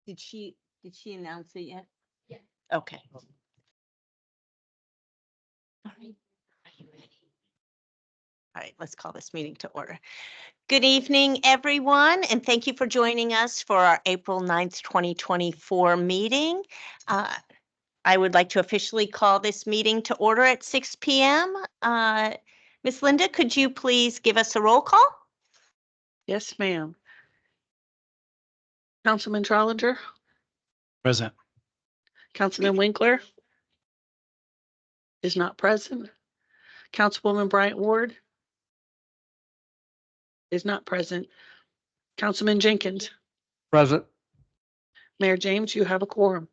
Did she announce it yet? Yeah. Okay. All right. Are you ready? All right, let's call this meeting to order. Good evening, everyone, and thank you for joining us for our April 9th, 2024 meeting. I would like to officially call this meeting to order at 6 p.m. Ms. Linda, could you please give us a roll call? Yes, ma'am. Councilman Trollinger, Present. Councilman Winkler is not present. Councilwoman Bryant Ward is not present. Councilman Jenkins, Present. Mayor James, you have a quorum.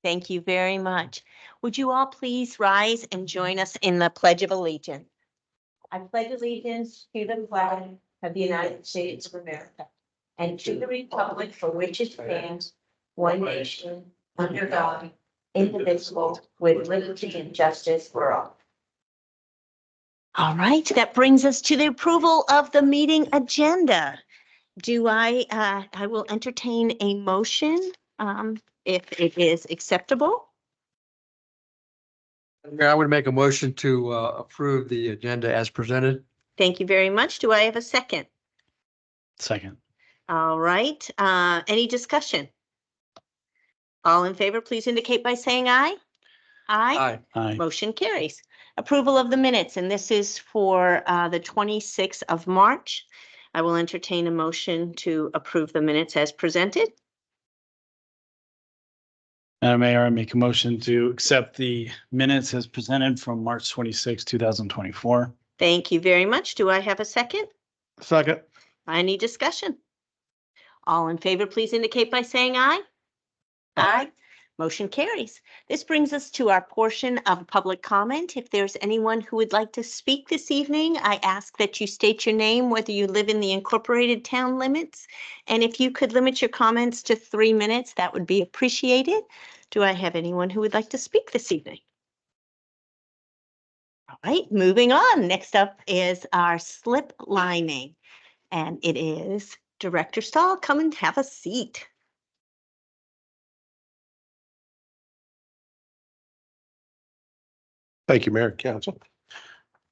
Thank you very much. Would you all please rise and join us in the Pledge of Allegiance? I pledge allegiance to the flag of the United States of America and to the republic for which it stands, one nation, under God, indivisible, with liberty and justice for all. All right, that brings us to the approval of the meeting agenda. I will entertain a motion, if it is acceptable. I would make a motion to approve the agenda as presented. Thank you very much. Do I have a second? Second. All right, any discussion? All in favor, please indicate by saying aye. Aye. Aye. Motion carries. Approval of the minutes, and this is for the 26th of March. I will entertain a motion to approve the minutes as presented. Madam Mayor, I make a motion to accept the minutes as presented from March 26, 2024. Thank you very much. Do I have a second? Second. Any discussion? All in favor, please indicate by saying aye. Aye. Motion carries. This brings us to our portion of public comment. If there's anyone who would like to speak this evening, I ask that you state your name, whether you live in the incorporated town limits. And if you could limit your comments to 3 minutes, that would be appreciated. Do I have anyone who would like to speak this evening? All right, moving on. Next up is our slip lining. And it is Director Stahl. Come and have a seat. Thank you, Mayor and Council.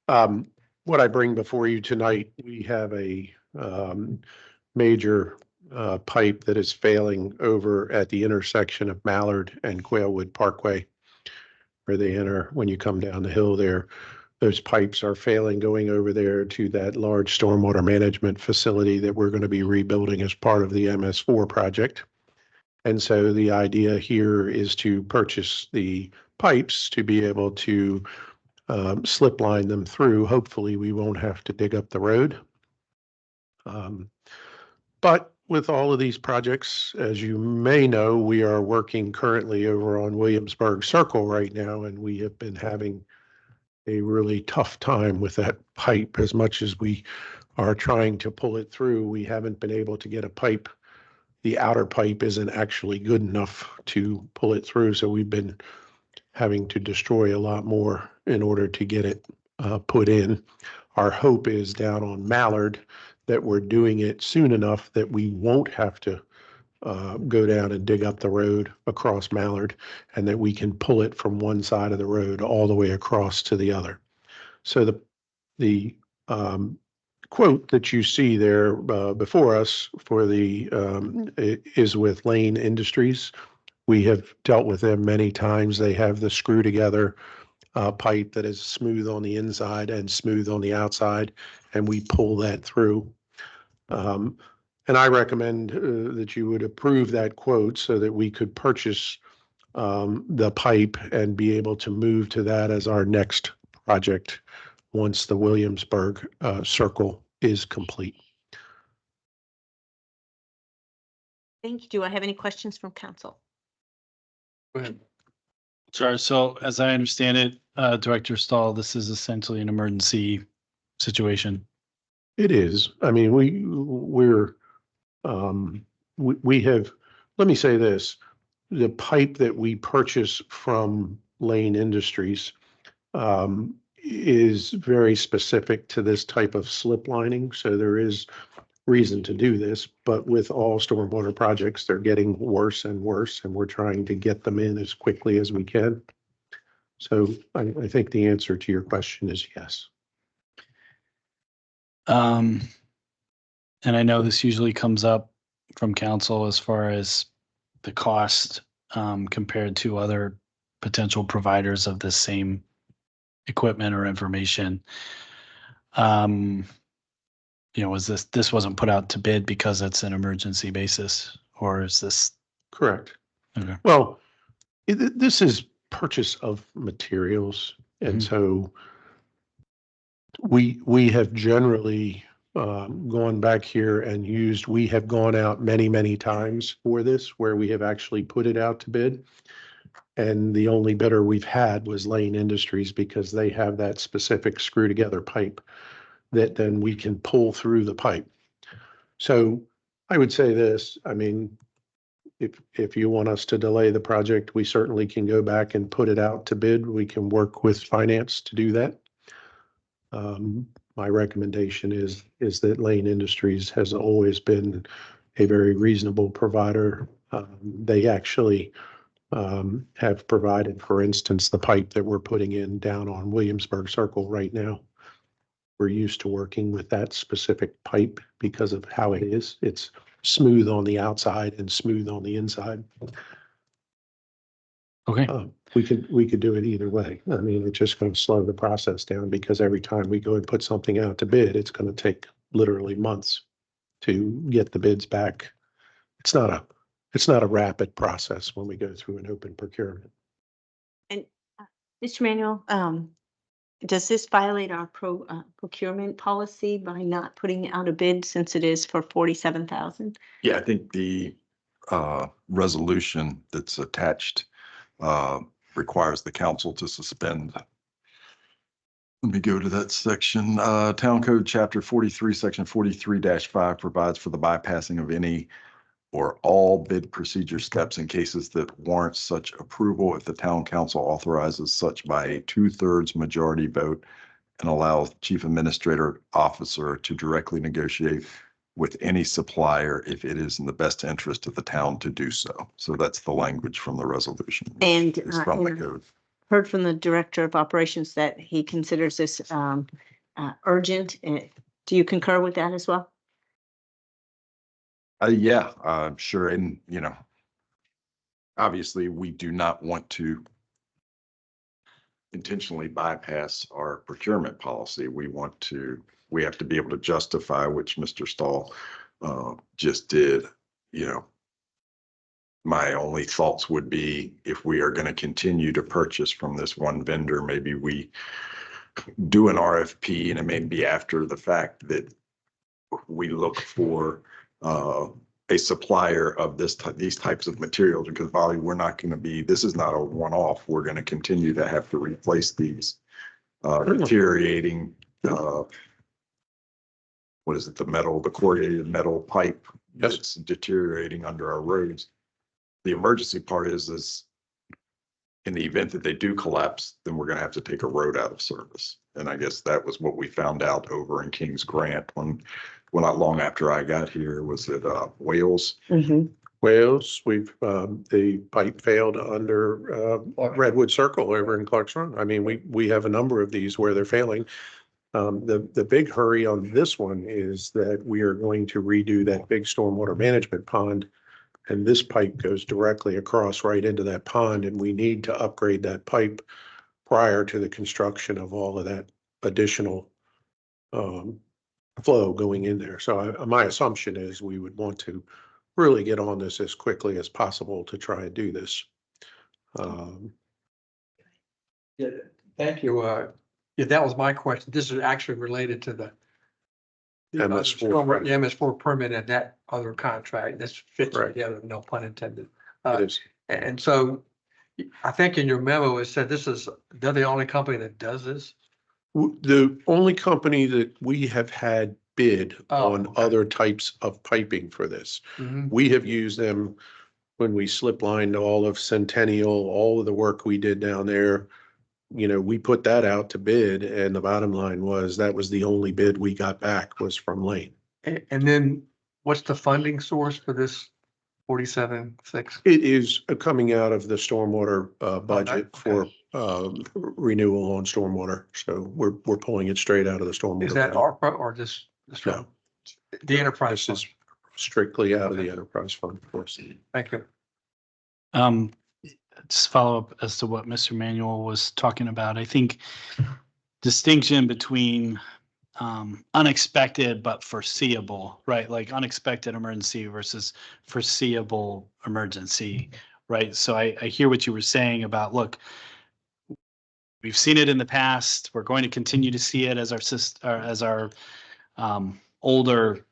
What I bring before you tonight, we have a major pipe that is failing over at the intersection of Mallard and Quailwood Parkway, where they enter when you come down the hill there. Those pipes are failing going over there to that large stormwater management facility that we're going to be rebuilding as part of the MS4 project. And so the idea here is to purchase the pipes to be able to slip line them through. Hopefully we won't have to dig up the road. But with all of these projects, as you may know, we are working currently over on Williamsburg Circle right now, and we have been having a really tough time with that pipe. As much as we are trying to pull it through, we haven't been able to get a pipe. The outer pipe isn't actually good enough to pull it through, so we've been having to destroy a lot more in order to get it put in. Our hope is down on Mallard that we're doing it soon enough that we won't have to go down and dig up the road across Mallard, and that we can pull it from one side of the road all the way across to the other. So the quote that you see there before us for the is with Lane Industries. We have dealt with them many times. They have the screw together pipe that is smooth on the inside and smooth on the outside, and we pull that through. And I recommend that you would approve that quote so that we could purchase the pipe and be able to move to that as our next project once the Williamsburg Circle is complete. Thank you. Do I have any questions from council? Go ahead. Sorry, so as I understand it, Director Stahl, this is essentially an emergency situation. It is. I mean, we have, let me say this, the pipe that we purchase from Lane Industries is very specific to this type of slip lining. So there is reason to do this, but with all stormwater projects, they're getting worse and worse, and we're trying to get them in as quickly as we can. So I think the answer to your question is yes. And I know this usually comes up from council as far as the cost compared to other potential providers of the same equipment or information. Was this wasn't put out to bid because it's an emergency basis, or is this? Correct. Okay. Well, this is purchase of materials, and Mhm. so we have generally gone back here and we have gone out many times for this, where we have actually put it out to bid. And the only bidder we've had was Lane Industries, because they have that specific screw together pipe that then we can pull through the pipe. So I would say this, I mean, if you want us to delay the project, we certainly can go back and put it out to bid. We can work with finance to do that. My recommendation is that Lane Industries has always been a very reasonable provider. They actually have provided, for instance, the pipe that we're putting in down on Williamsburg Circle right now. We're used to working with that specific pipe because of how it is. It's smooth on the outside and smooth on the inside. Okay. We could do it either way. I mean, it's just going to slow the process down, because every time we go and put something out to bid, it's going to take literally months to get the bids back. It's not a rapid process when we go through an open procurement. And Mr. Manuel, does this violate our procurement policy by not putting out a bid, since it is for 47,000? Yeah, I think the resolution that's attached requires the council to suspend. Let me go to that section. Town Code Chapter 43, Section 43-5 provides for the bypassing of any or all bid procedure steps in cases that warrant such approval if the town council authorizes such by a 2/3 majority vote and allows chief administrator officer to directly negotiate with any supplier if it is in the best interest of the town to do so. So that's the language from the resolution. And It's from the code. heard from the director of operations that he considers this urgent. Do you concur with that as well? Yeah, I'm sure. And, obviously we do not want to intentionally bypass our procurement policy. We have to be able to justify, which Mr. Stahl just did. My only thoughts would be, if we are going to continue to purchase from this one vendor, maybe we do an RFP, and it may be after the fact that we look for a supplier of these types of materials, because probably this is not a one-off. We're going to continue to have to replace these deteriorating, the corrugated metal pipe that's deteriorating under our roads. The emergency part is in the event that they do collapse, then we're going to have to take a road out of service. And I guess that was what we found out over in Kings Grant when not long after I got here. Was it Wales? Mm-hmm. Wales, the pipe failed under Redwood Circle over in Clark's Run. I mean, we have a number of these where they're failing. The big hurry on this one is that we are going to redo that big stormwater management pond. And this pipe goes directly across right into that pond, and we need to upgrade that pipe prior to the construction of all of that additional flow going in there. So my assumption is we would want to really get on this as quickly as possible to try and do this. Yeah, thank you. Yeah, that was my question. This is actually related to the MS4. the MS4 permit and that other contract. This fits Right. together, no pun intended. It is. And so I think in your memo, it said they're the only company that does this. The only company that we have had bid on okay. other types of piping for this. Mhm. We have used them when we slip lined all of Centennial, all of the work we did down there. We put that out to bid, and the bottom line was that was the only bid we got back was from Lane. And then what's the funding source for this 47.6? It is coming out of the stormwater budget okay. for renewal on stormwater. So we're pulling it straight out of the stormwater. Is that budget. ARPA or just? No. The enterprise This is fund? strictly out of the enterprise fund, of course. Thank you. Just follow up as to what Mr. Manuel was talking about. I think distinction between unexpected but foreseeable, right? Like unexpected emergency versus foreseeable emergency, right? So I hear what you were saying about, look, we've seen it in the past. We're going to continue to see it as our older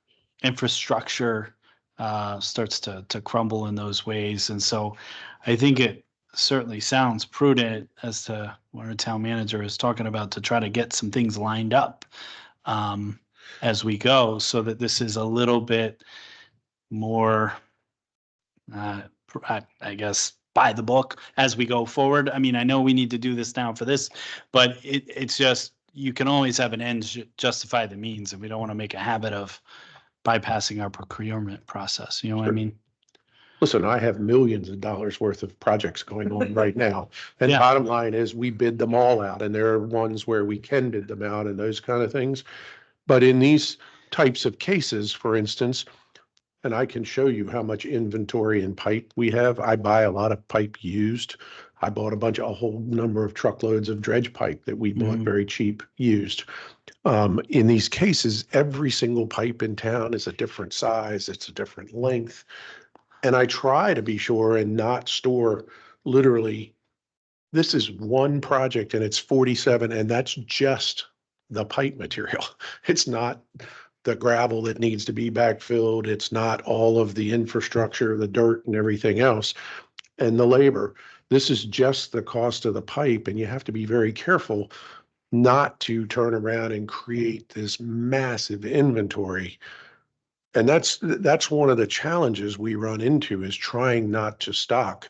infrastructure starts to crumble in those ways. And so I think it certainly sounds prudent as to what our town manager is talking about to try to get some things lined up as we go, so that this is a little bit more, I guess, by the book as we go forward. I mean, I know we need to do this now for this, but it's just, you can always have an end justify the means, and we don't want to make a habit of bypassing our procurement process. You know what I Sure. mean? Listen, I have millions of dollars worth of projects going on right now. And Yeah. bottom line is we bid them all out, and there are ones where we can bid them out and those kind of things. But in these types of cases, for instance, and I can show you how much inventory and pipe we have. I buy a lot of pipe used. I bought a whole number of truckloads of dredge pipe that we bought Mhm. very cheap used. In these cases, every single pipe in town is a different size. It's a different length. And I try to be sure and not store literally, this is one project and it's 47, and that's just the pipe material. It's not the gravel that needs to be backfilled. It's not all of the infrastructure, the dirt and everything else, and the labor. This is just the cost of the pipe, and you have to be very careful not to turn around and create this massive inventory. And that's one of the challenges we run into, is trying not to stock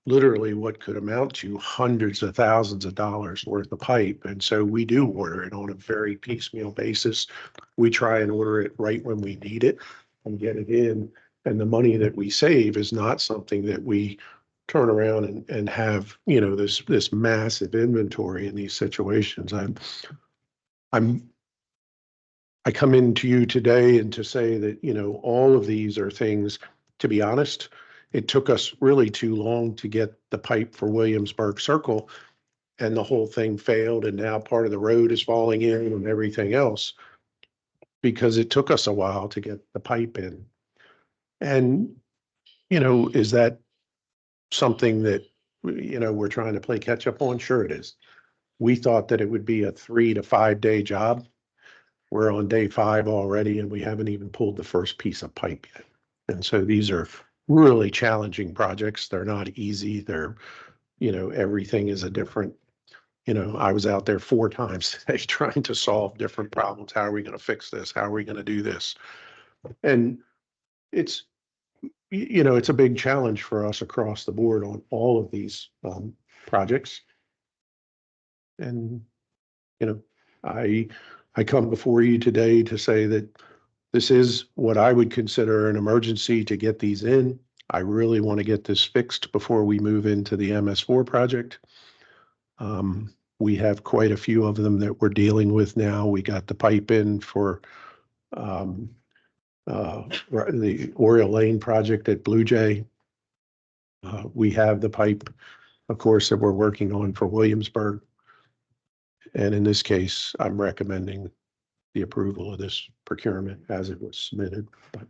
literally what could amount to hundreds of thousands of dollars worth of pipe. And so we do order it on a very piecemeal basis. We try and order it right when we need it and get it in. And the money that we save is not something that we turn around and have, this massive inventory in these situations. I come into you today and to say that, all of these are things, to be honest, it took us really too long to get the pipe for Williamsburg Circle, and the whole thing failed, and now part of the road is falling in and everything else, because it took us a while to get the pipe in. And, is that something that, we're trying to play catch up on? Sure it is. We thought that it would be a 3 to 5 day job. We're on day 5 already, and we haven't even pulled the first piece of pipe yet. And so these are really challenging projects. They're not easy. They're, everything is a different, I was out there 4 times today trying to solve different problems. How are we going to fix this? How are we going to do this? And it's, it's a big challenge for us across the board on all of these projects. And, I come before you today to say that this is what I would consider an emergency to get these in. I really want to get this fixed before we move into the MS4 project. We have quite a few of them that we're dealing with now. We got the pipe in for the Oriole Lane project at Blue Jay. We have the pipe, of course, that we're working on for Williamsburg. And in this case, I'm recommending the approval of this procurement as it was submitted. But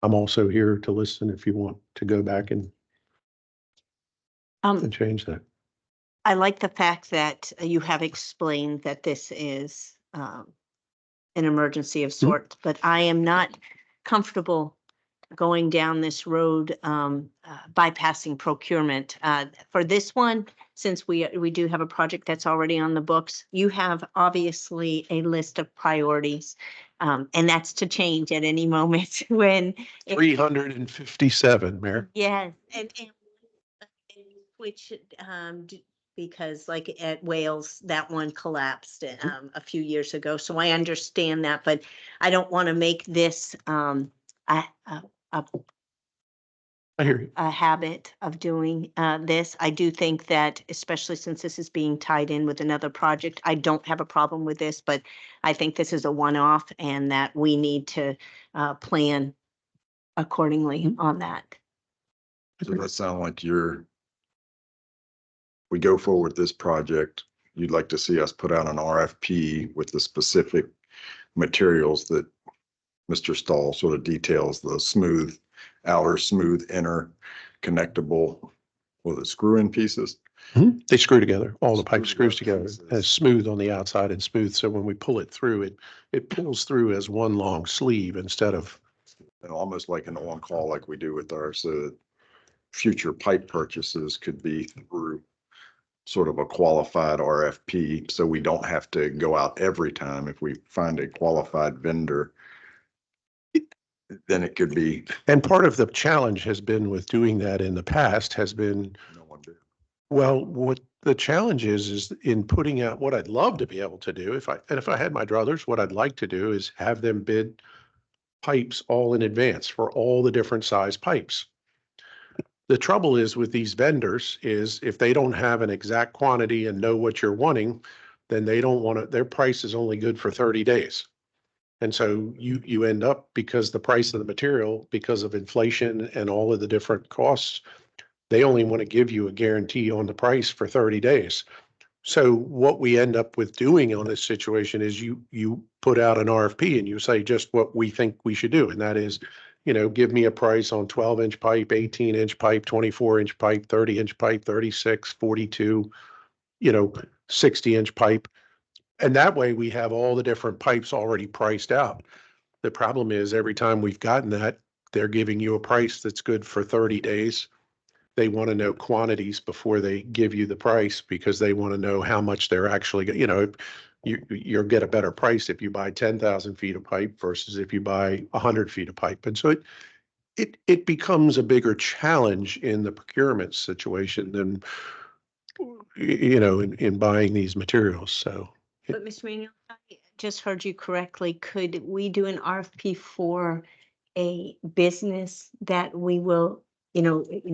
I'm also here to listen if you want to go back and change that. I like the fact that you have explained that this is an emergency of sorts, but I am not comfortable going down this road, bypassing procurement. For this one, since we do have a project that's already on the books, you have obviously a list of priorities, and that's to change at any moment when. 357, Mayor. Yes, and which because like at Wales, that one collapsed a few years ago. So I understand that, but I don't want to make this a, a I hear you. a habit of doing this. I do think that, especially since this is being tied in with another project, I don't have a problem with this, but I think this is a one-off and that we need to plan accordingly on that. So that sound like we go forward with this project, you'd like to see us put out an RFP with the specific materials that Mr. Stahl sort of details, the smooth outer, smooth inner, connectable, with the screw-in pieces. They screw together, all the pipe Screw screws together, pieces. as smooth on the outside and smooth. So when we pull it through, it pulls through as one long sleeve instead of, And almost like an on-call like we do with ours, so that future pipe purchases could be through sort of a qualified RFP, so we don't have to go out every time. If we find a qualified vendor, then it could be, and part of the challenge has been with doing that in the past has been, no one did. well, what the challenge is in putting out what I'd love to be able to do. If I had my druthers, what I'd like to do is have them bid pipes all in advance for all the different size pipes. The trouble is with these vendors is if they don't have an exact quantity and know what you're wanting, then they don't want to, their price is only good for 30 days. And so you end up, because the price of the material, because of inflation and all of the different costs, they only want to give you a guarantee on the price for 30 days. So what we end up with doing on this situation is you put out an RFP and you say just what we think we should do. And that is, give me a price on 12-inch pipe, 18-inch pipe, 24-inch pipe, 30-inch pipe, 36, 42, 60-inch pipe. And that way we have all the different pipes already priced out. The problem is every time we've gotten that, they're giving you a price that's good for 30 days. They want to know quantities before they give you the price because they want to know how much they're actually, you'll get a better price if you buy 10,000 feet of pipe versus if you buy 100 feet of pipe. And so it becomes a bigger challenge in the procurement situation than, in buying these materials. So. But Mr. Manuel, I just heard you correctly. Could we do an RFP for a business that we will,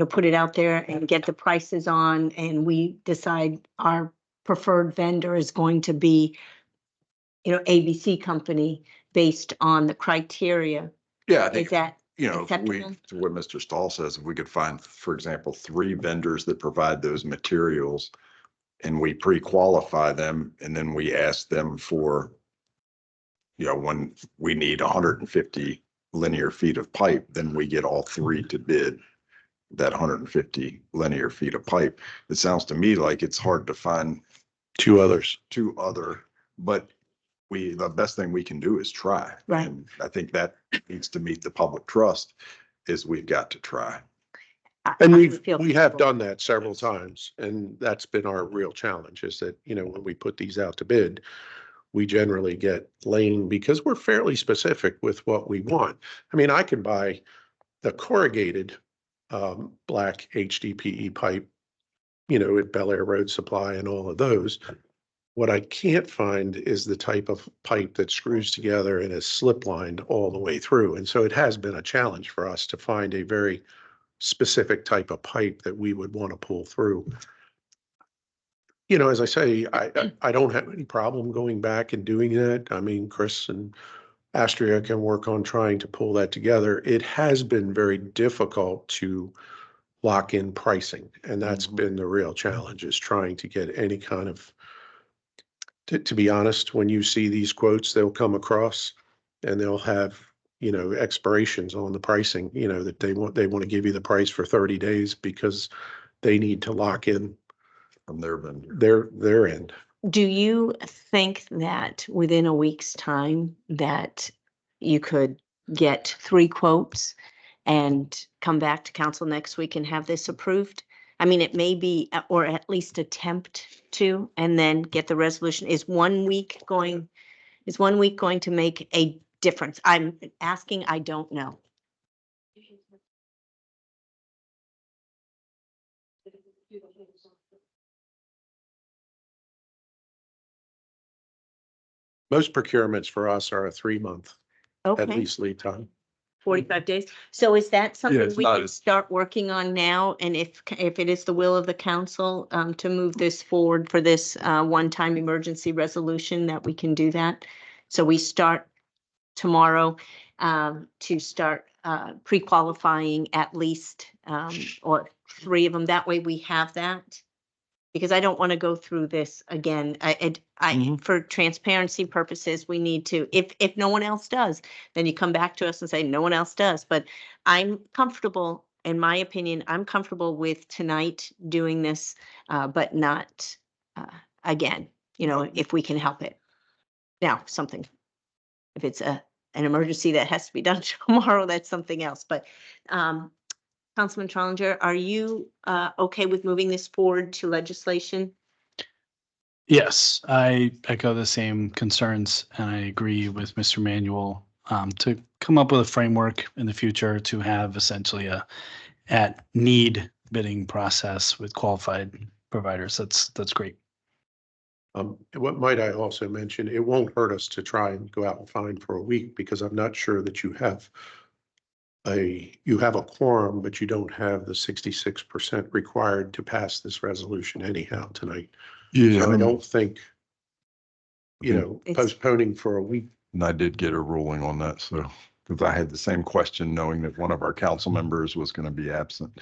put it out there and get the prices on, and we decide our preferred vendor is going to be, ABC company based on the criteria? Yeah, I Is think, that if we, acceptable? to what Mr. Stahl says, if we could find, for example, 3 vendors that provide those materials and we pre-qualify them and then we ask them for, when we need 150 linear feet of pipe, then we get all 3 to bid that 150 linear feet of pipe. It sounds to me like it's hard to find 2 others. 2 other, but the best thing we can do is try. Right. And I think that needs to meet the public trust is we've got to try. And I we feel have comfortable. done that several times, and that's been our real challenge is that, when we put these out to bid, we generally get lane because we're fairly specific with what we want. I mean, I can buy the corrugated black HDPE pipe, at Bel Air Road Supply and all of those. What I can't find is the type of pipe that screws together and is slip lined all the way through. And so it has been a challenge for us to find a very specific type of pipe that we would want to pull through. As I say, I don't have any problem going back and doing that. I mean, Chris and Astria can work on trying to pull that together. It has been very difficult to lock in pricing, and that's been the real challenge is trying to get any kind of, to be honest, when you see these quotes, they'll come across and they'll have, expirations on the pricing, that they want to give you the price for 30 days because they need to lock in From their vendor. their end. Do you think that within a week's time that you could get 3 quotes and come back to council next week and have this approved? I mean, it may be, or at least attempt to, and then get the resolution. Is 1 week going to make a difference? I'm asking, I don't know. Most procurements for us are a 3-month at Okay, least lead time. 45 days. So is that something it's we not can as- start working on now? And if it is the will of the council to move this forward for this one-time emergency resolution, that we can do that? So we start tomorrow to start pre-qualifying at least or 3 of them. That way we have that. Because I don't want to go through this again. For transparency purposes, we need to, if no one else does, then you come back to us and say, no one else does. But I'm comfortable, in my opinion, I'm comfortable with tonight doing this, but not again, if we can help it. Now, if it's an emergency that has to be done tomorrow, that's something else. But Councilman Trollinger, are you okay with moving this forward to legislation? Yes, I echo the same concerns and I agree with Mr. Manuel to come up with a framework in the future to have essentially a at need bidding process with qualified providers. That's great. What might I also mention, it won't hurt us to try and go out and find for a week, because I'm not sure that you have a quorum, but you don't have the 66% required to pass this resolution anyhow tonight. Yeah, So I don't think, It's- postponing for a week. and I did get a ruling on that, so, because I had the same question knowing that one of our council members was going to be absent.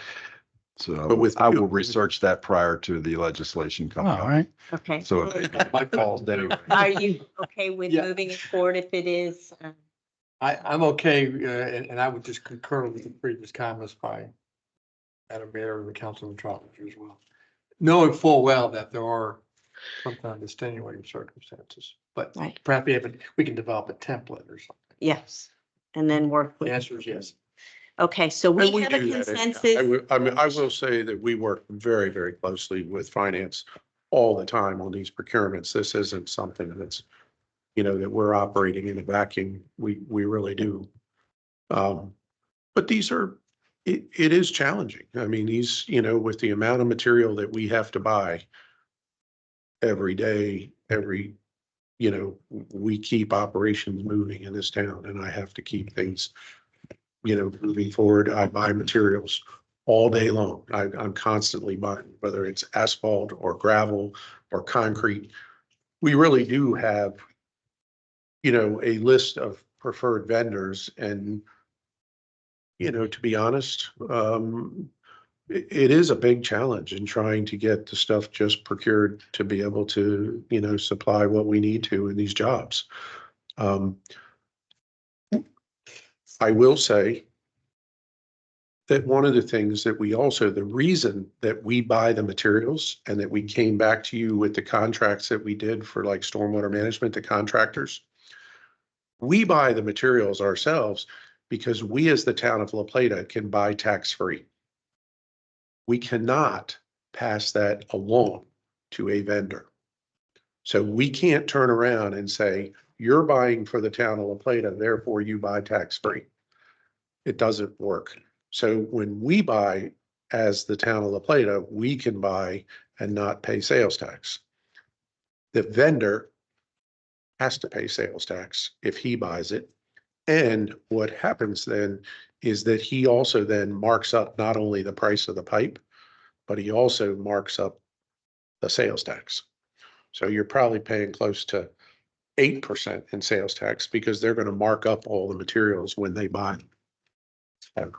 So But with- I will research that prior to the legislation Oh, coming all up. right. Okay. So My call's anyway. Are you okay with Yeah. moving it forward if it is? I'm okay, and I would just concur with the previous comments by Madam Mayor and the Councilman Trottinger as well. Knowing full well that there are sometimes extenuating circumstances, but Right. perhaps we can develop a template or something. Yes. And then work The with, answer is yes. okay, so we And we have a do that anyhow. consensus. I will say that we work very, very closely with finance all the time on these procurements. This isn't something that's, that we're operating in a vacuum. We really do. But it is challenging. I mean, with the amount of material that we have to buy every day, we keep operations moving in this town, and I have to keep things, moving forward. I buy materials all day long. I'm constantly buying, whether it's asphalt or gravel or concrete. We really do have, a list of preferred vendors, and, to be honest, it is a big challenge in trying to get the stuff just procured to be able to, supply what we need to in these jobs. I will say that one of the things that the reason that we buy the materials and that we came back to you with the contracts that we did for like stormwater management, the contractors, we buy the materials ourselves because we, as the town of La Plata, can buy tax-free. We cannot pass that along to a vendor. So we can't turn around and say, you're buying for the town of La Plata, therefore you buy tax-free. It doesn't work. So when we buy as the town of La Plata, we can buy and not pay sales tax. The vendor has to pay sales tax if he buys it. And what happens then is that he also then marks up not only the price of the pipe, but he also marks up the sales tax. So you're probably paying close to 8% in sales tax because they're going to mark up all the materials when they buy them.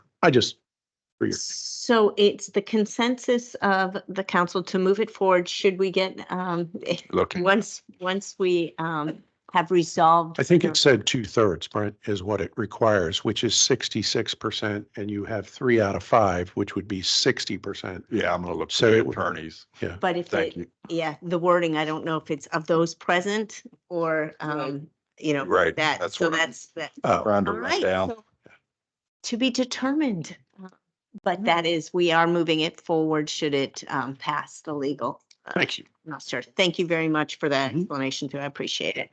So it's the consensus of the council to move it forward. Should we get, looking, once we have resolved? I think it said 2/3, Brent, is what it requires, which is 66%, and you have 3 out of 5, which would be 60%. yeah, I'm going to look So for the it would- attorneys. But if Thank it, you. yeah, the wording, I don't know if it's of those present or, Right, that, that's so what I'm that's that. trying to All write right, down. so to be determined. But that is, we are moving it forward should it pass the legal Thank you. muster. Thank you very much for that Mhm. explanation too. I appreciate it.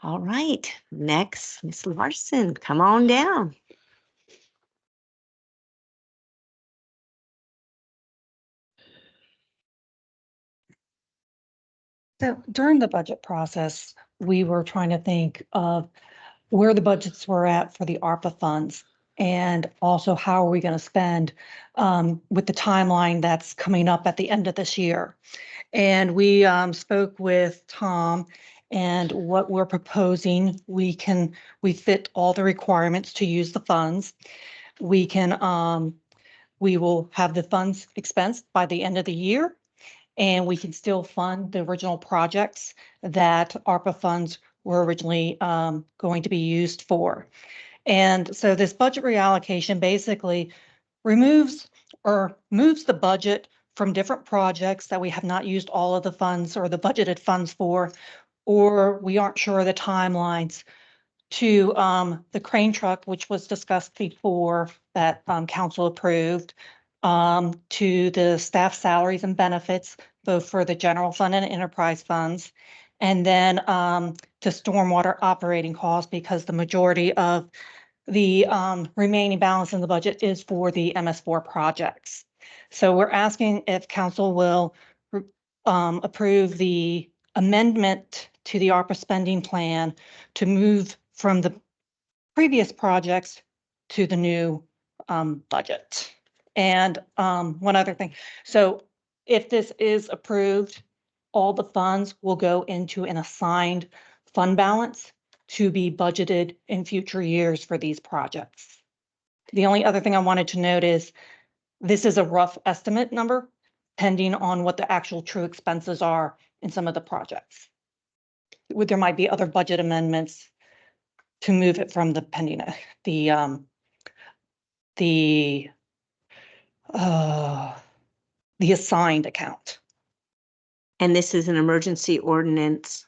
All right, next, Ms. Larsen, come on down. So during the budget process, we were trying to think of where the budgets were at for the ARPA funds. And also how are we going to spend with the timeline that's coming up at the end of this year. And we spoke with Tom, and what we're proposing, we fit all the requirements to use the funds. We will have the funds expensed by the end of the year, and we can still fund the original projects that ARPA funds were originally going to be used for. And so this budget reallocation basically removes or moves the budget from different projects that we have not used all of the funds or the budgeted funds for, or we aren't sure of the timelines, to the crane truck, which was discussed before, that council approved, to the staff salaries and benefits, both for the general fund and enterprise funds, and then to stormwater operating costs, because the majority of the remaining balance in the budget is for the MS4 projects. So we're asking if council will approve the amendment to the ARPA spending plan to move from the previous projects to the new budget. And one other thing. So if this is approved, all the funds will go into an assigned fund balance to be budgeted in future years for these projects. The only other thing I wanted to note is this is a rough estimate number, depending on what the actual true expenses are in some of the projects. There might be other budget amendments to move it from the assigned account. And this is an emergency ordinance,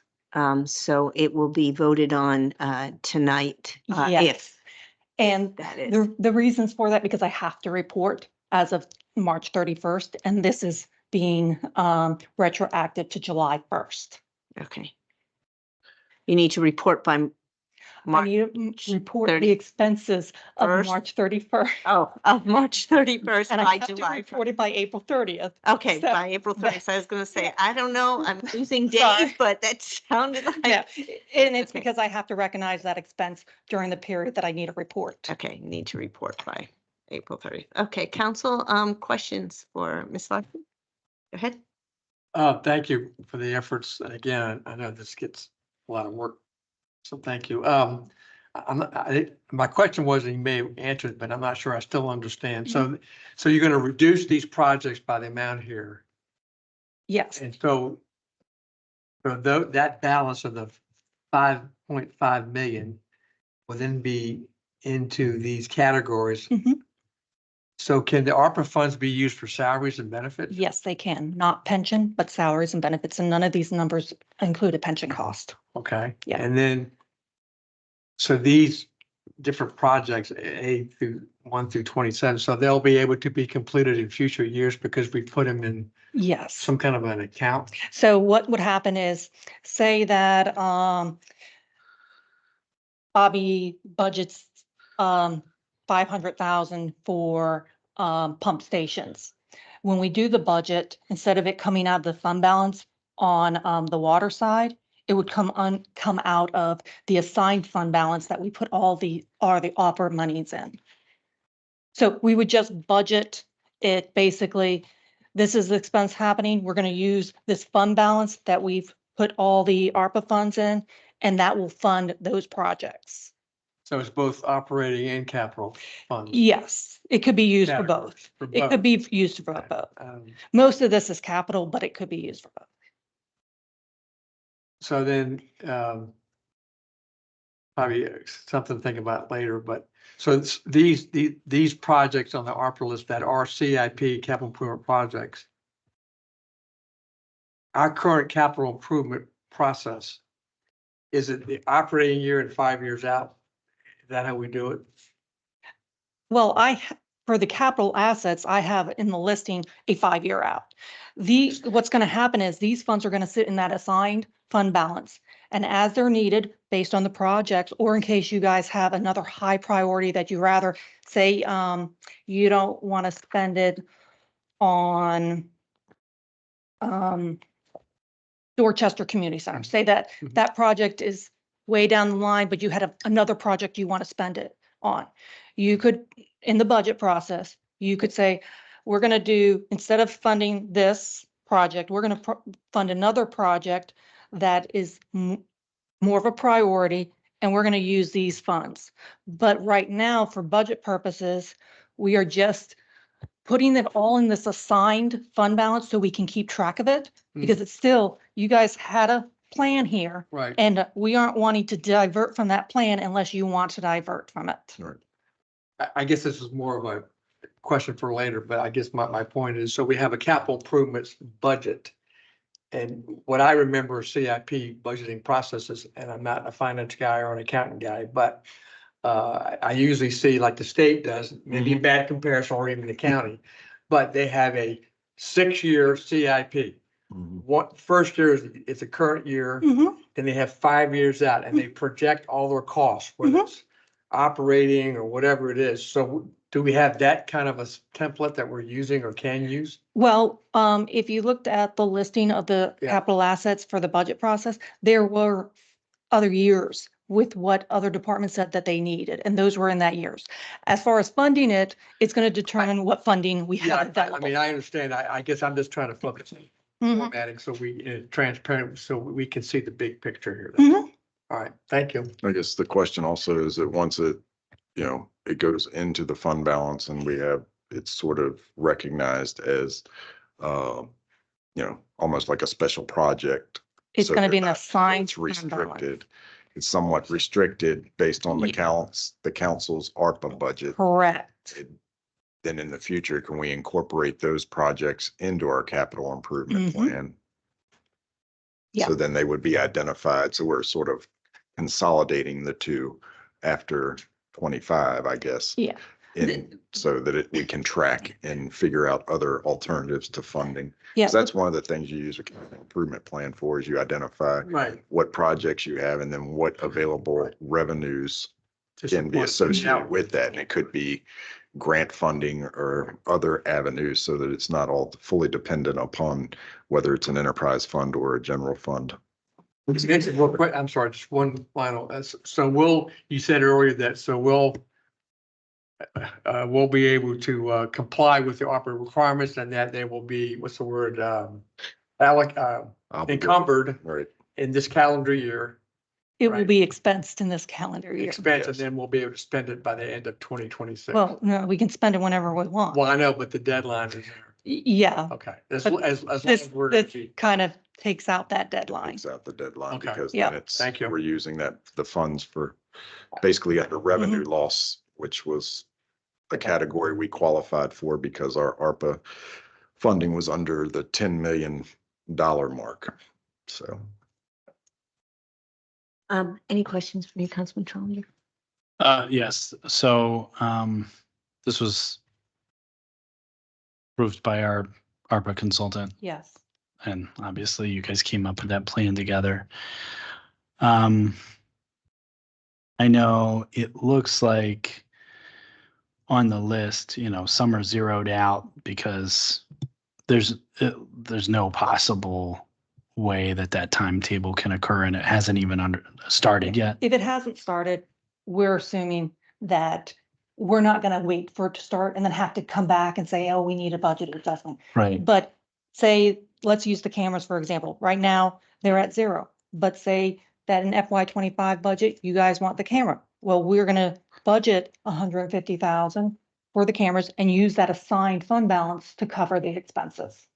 so it will be voted on tonight. Yes. And That is. the reasons for that, because I have to report as of March 31st, and this is being retroactive to July 1st. Okay. You need to report by I March. need to report 30 the expenses of first? March 31st. Of March 31st And I by have to July. report it by April 30th. Okay, So by April that- 30th. I was gonna say, I don't know, I'm losing Sorry. days, but that sounded No, like, and it's Okay. because I have to recognize that expense during the period that I need a report. okay, need to report by April 30th. Okay, council, questions for Ms. Larsen? Go ahead. Thank you for the efforts. And again, I know this gets a lot of work. So thank you. My question was, and you may have answered, but I'm not sure I still understand. So you're going to reduce these projects by the amount here. Yes, And so that balance of the 5.5 million will then be into these categories. Mhm. So can the ARPA funds be used for salaries and benefits? yes, they can, not pension, but salaries and benefits, and none of these numbers include a pension cost. Okay. Yeah. And then, so these different projects, A1 through 27, so they'll be able to be completed in future years because we put them in Yes. some kind of an account. So what would happen is, say that Bobby budgets 500,000 for pump stations. When we do the budget, instead of it coming out of the fund balance on the water side, it would come out of the assigned fund balance that we put all the ARPA monies in. So we would just budget it basically. This is the expense happening. We're going to use this fund balance that we've put all the ARPA funds in, and that will fund those projects. So it's both operating and capital funds. Yes, it could be used for Categories both. for It both. could be used for both. Um, Most of this is capital, but it could be used for both. So then, probably something to think about later, but so these projects on the ARPA list that are CIP capital improvement projects. Our current capital improvement process, is it the operating year and 5 years out? Is that how we do it? Well, for the capital assets, I have in the listing a 5-year out. What's going to happen is these funds are going to sit in that assigned fund balance. And as they're needed, based on the projects, or in case you guys have another high priority that you rather say, you don't want to spend it on, Dorchester Community Center. Say that Mhm. that project is way down the line, but you had another project you want to spend it on. You could, in the budget process, you could say, we're going to do, instead of funding this project, we're going to fund another project that is more of a priority, and we're going to use these funds. But right now, for budget purposes, we are just putting it all in this assigned fund balance so we can keep track of it, because it's still, you guys had a plan here, Right. and we aren't wanting to divert from that plan unless you want to divert from it. Right. I guess this is more of a question for later, but I guess my point is, so we have a capital improvements budget. And what I remember CIP budgeting processes, and I'm not a finance guy or an accountant guy, but I usually see like the state does, maybe a bad comparison or even the county, but they have a 6-year CIP. Mhm. What first year is it's a current year, Mhm. then they have 5 years out and they project all their costs, whether it's operating or whatever it is. So do we have that kind of a template that we're using or can use? Well, if you looked at the listing of the Yeah. capital assets for the budget process, there were other years with what other departments said that they needed, and those were in that years. As far as funding it, it's going to determine what funding we Yeah, have I available. mean, I understand. I guess I'm just trying to focus on Mhm. formatting so transparent, so we can see the big picture here. Mhm. All right, thank you. I guess the question also is that once it, it goes into the fund balance and it's sort of recognized as, almost like a special project. It's So going to be they're an not- assigned It's fund balance. restricted. It's somewhat restricted based on the Yeah. the council's ARPA budget. Correct. Then in the future, can we incorporate those projects into our capital improvement Mhm. plan? Yeah. So then they would be identified. So we're sort of consolidating the two after 25, I guess. Yeah. And so that we can track and figure out other alternatives to funding. Yeah. 'Cause that's one of the things you use a capital improvement plan for, is you identify Right. what projects you have and then what available revenues To can be support- associated with that. And it could be grant funding or other avenues, so that it's not all fully dependent upon whether it's an enterprise fund or a general fund. Real quick, I'm sorry, just one final. So you said earlier that, so we'll be able to comply with the ARPA requirements, and that they will be, what's the word? Encumbered Right. in this calendar year, It will Right. be expensed in this calendar year. expense, and Yes. then we'll be able to spend it by the end of 2026. Well, no, we can spend it whenever we want. Well, I know, but the deadline is there. Yeah, Okay, as But long as this, we're. this kind of takes out that deadline. Takes out the deadline Okay. because Yeah. then it's, Thank you. we're using the funds for basically under revenue loss, which was a category we qualified for because our ARPA funding was under the $10 million mark. So. Any questions from you, Councilman Trombley? Yes, so, this was approved by our ARPA consultant, Yes. and obviously you guys came up with that plan together. I know it looks like on the list, some are zeroed out because there's no possible way that timetable can occur, and it hasn't even started yet. If it hasn't started, we're assuming that we're not going to wait for it to start and then have to come back and say, oh, we need a budget adjustment. Right. But say, let's use the cameras, for example. Right now, they're at 0. But say that in FY25 budget, you guys want the camera. Well, we're going to budget 150,000 for the cameras and use that assigned fund balance to cover the expenses.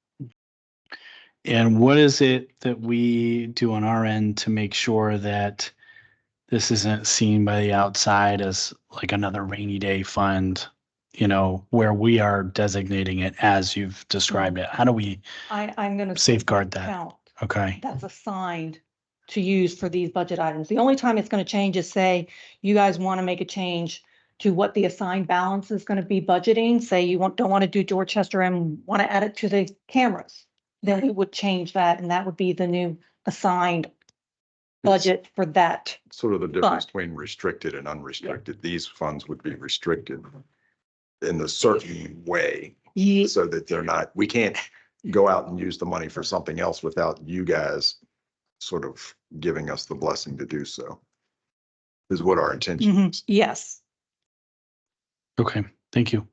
And what is it that we do on our end to make sure that this isn't seen by the outside as like another rainy day fund, where we are designating it as you've described it? How do we I'm going to safeguard that? account Okay. that's assigned to use for these budget items. The only time it's going to change is, say you guys want to make a change to what the assigned balance is going to be budgeting. Say you don't want to do Dorchester and want to add it to the cameras. Then we would change that, and that would be the new assigned budget for that. Sort of the difference Fund. between restricted and unrestricted. These funds would be restricted in a certain way, Ye- so that we can't go out and use the money for something else without you guys sort of giving us the blessing to do so. Is what our intention Mhm. is. Yes. Okay, thank you.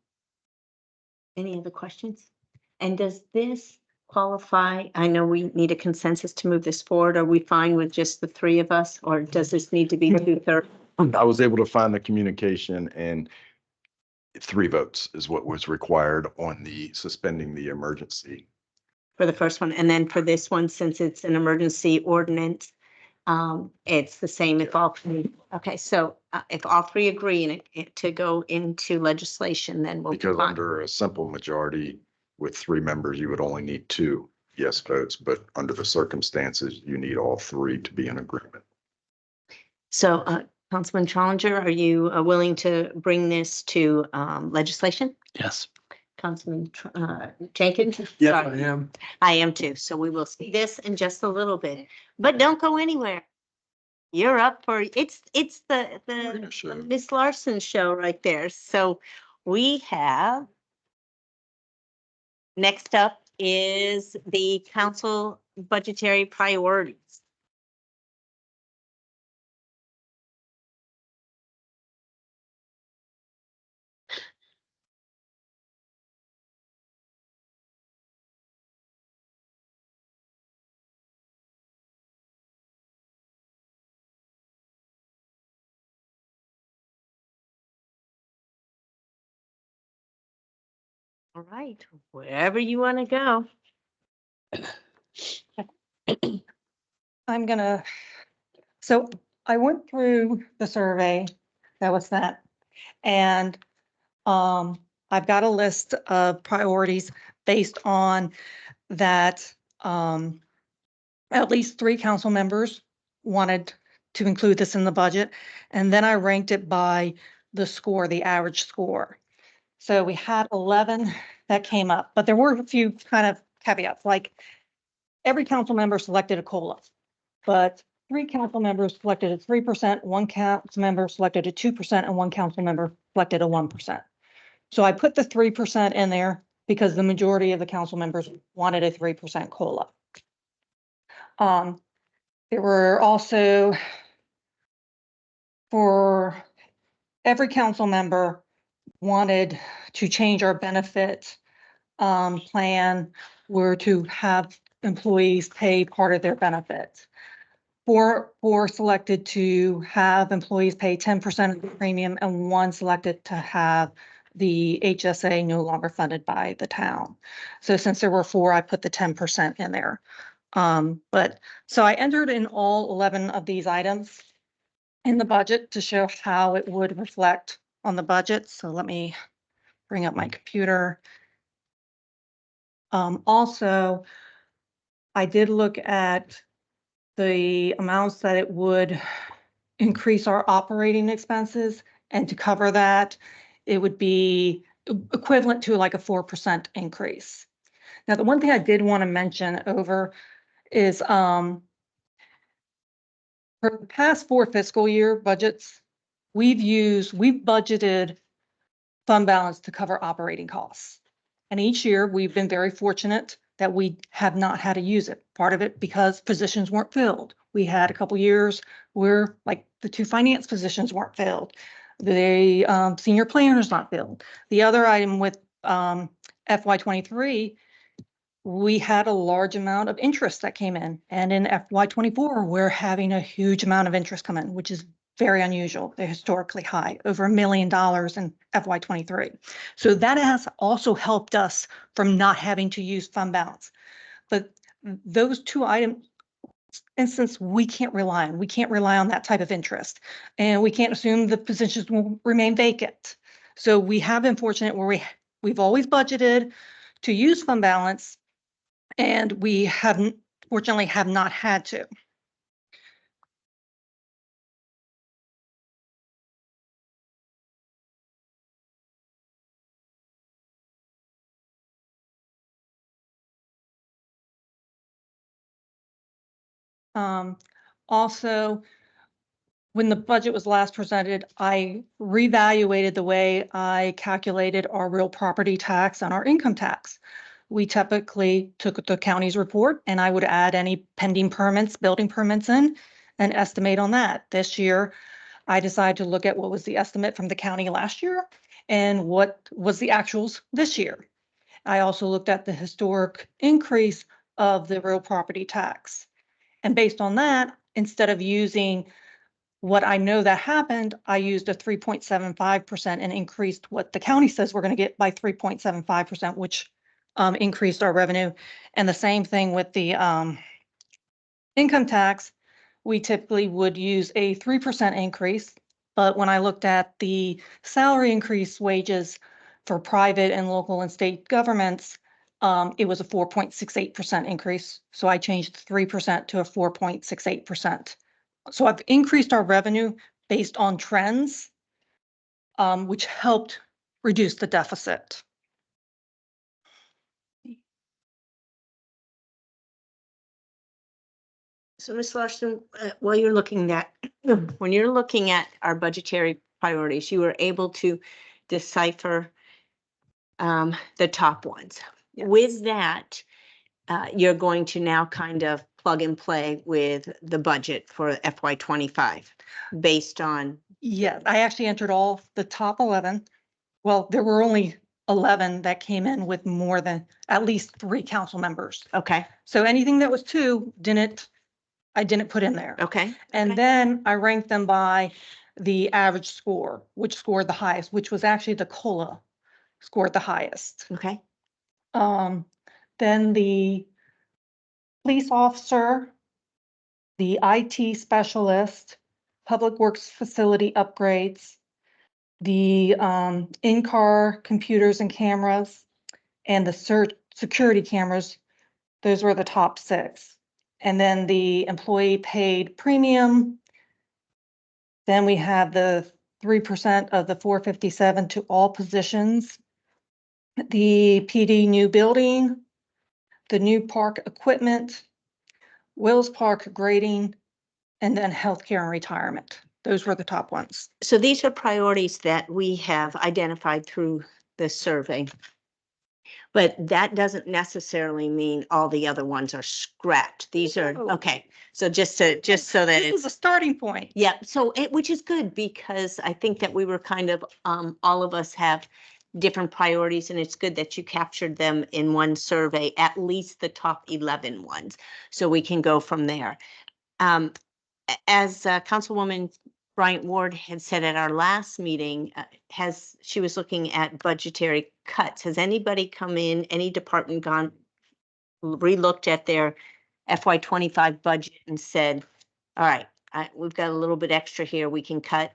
Any other questions? And does this qualify? I know we need a consensus to move this forward. Are we fine with just the three of us, or does this need to be 2/3? I was able to find the communication, and 3 votes is what was required on the suspending the emergency. For the first one, and then for this one, since it's an emergency ordinance, it's the same if all three. Okay, so if all three agree to go into legislation, then we'll be Because fine. under a simple majority with 3 members, you would only need 2 yes votes, but under the circumstances, you need all 3 to be in agreement. So, Councilman Challenger, are you willing to bring this to legislation? Yes. Councilman Jenkins? Yes, I Sorry. am. I am too. So we will see this in just a little bit, but don't go anywhere. You're up for, it's the Show. Miss Larsen show right there. So we have, next up is the council budgetary priorities. All right, wherever you want to go. I'm gonna, so I went through the survey that was sent, and I've got a list of priorities based on that. At least 3 council members wanted to include this in the budget, and then I ranked it by the score, the average score. So we had 11 that came up, but there were a few kind of caveats, like every council member selected a COLA, but 3 council members selected a 3%, 1 council member selected a 2%, and 1 council member selected a 1%. So I put the 3% in there because the majority of the council members wanted a 3% COLA. There were also, for every council member wanted to change our benefit plan, were to have employees pay part of their benefits. 4 selected to have employees pay 10% of the premium, and 1 selected to have the HSA no longer funded by the town. So since there were 4, I put the 10% in there. But so I entered in all 11 of these items in the budget to show how it would reflect on the budget. So let me bring up my computer. Also, I did look at the amounts that it would increase our operating expenses, and to cover that, it would be equivalent to like a 4% increase. Now, the one thing I did want to mention over is for the past 4 fiscal year budgets, we've budgeted fund balance to cover operating costs. And each year we've been very fortunate that we have not had to use it. Part of it because positions weren't filled. We had a couple years where like the 2 finance positions weren't filled. The senior planner is not filled. The other item with FY23, we had a large amount of interest that came in. And in FY24, we're having a huge amount of interest come in, which is very unusual. They're historically high, over $1 million in FY23. So that has also helped us from not having to use fund balance. But those 2 items, instance, we can't rely on. We can't rely on that type of interest. And we can't assume the positions will remain vacant. So we have been fortunate where we've always budgeted to use fund balance, and we haven't, fortunately, have not had to. Also, when the budget was last presented, I reevaluated the way I calculated our real property tax and our income tax. we typically took the county's report and I would add any pending permits, building permits in and estimate on that. This year, I decided to look at what was the estimate from the county last year and what was the actuals this year. I also looked at the historic increase of the real property tax. And based on that, instead of using what I know that happened, I used a 3.75% and increased what the county says we're going to get by 3.75%, which increased our revenue. And the same thing with the income tax. We typically would use a 3% increase, but when I looked at the salary increase wages for private and local and state governments, it was a 4.68% increase. So I changed 3% to a 4.68%. So I've increased our revenue based on trends, which helped reduce the deficit. So Ms. Larsen, while you're looking at, when you're looking at our budgetary priorities, you were able to decipher the top ones. With that, you're going to now kind of plug and play with the budget for FY '25 based on, Yeah, I actually entered all the top 11. Well, there were only 11 that came in with more than at least 3 council members. okay, So anything that was 2 I didn't put in there. okay. And okay. then I ranked them by the average score, which scored the highest, which was actually the COLA scored the highest. Okay, Then the police officer, the IT specialist, public works facility upgrades, the in-car computers and cameras, and the security cameras. Those were the top 6. And then the employee paid premium. Then we have the 3% of the 457 to all positions, the PD new building, the new park equipment, Wills Park grading, and then healthcare and retirement. Those were the top ones. so these are priorities that we have identified through the survey. But that doesn't necessarily mean all the other ones are scrapped. These are, No. okay, so just so that This is a it's, starting point. yeah, so which is good because I think that we were kind of, all of us have different priorities and it's good that you captured them in one survey, at least the top 11 ones, so we can go from there. As Councilwoman Bryant Ward had said at our last meeting, she was looking at budgetary cuts. Has anybody come in, any department gone, relooked at their FY '25 budget and said, all right, we've got a little bit extra here, we can cut?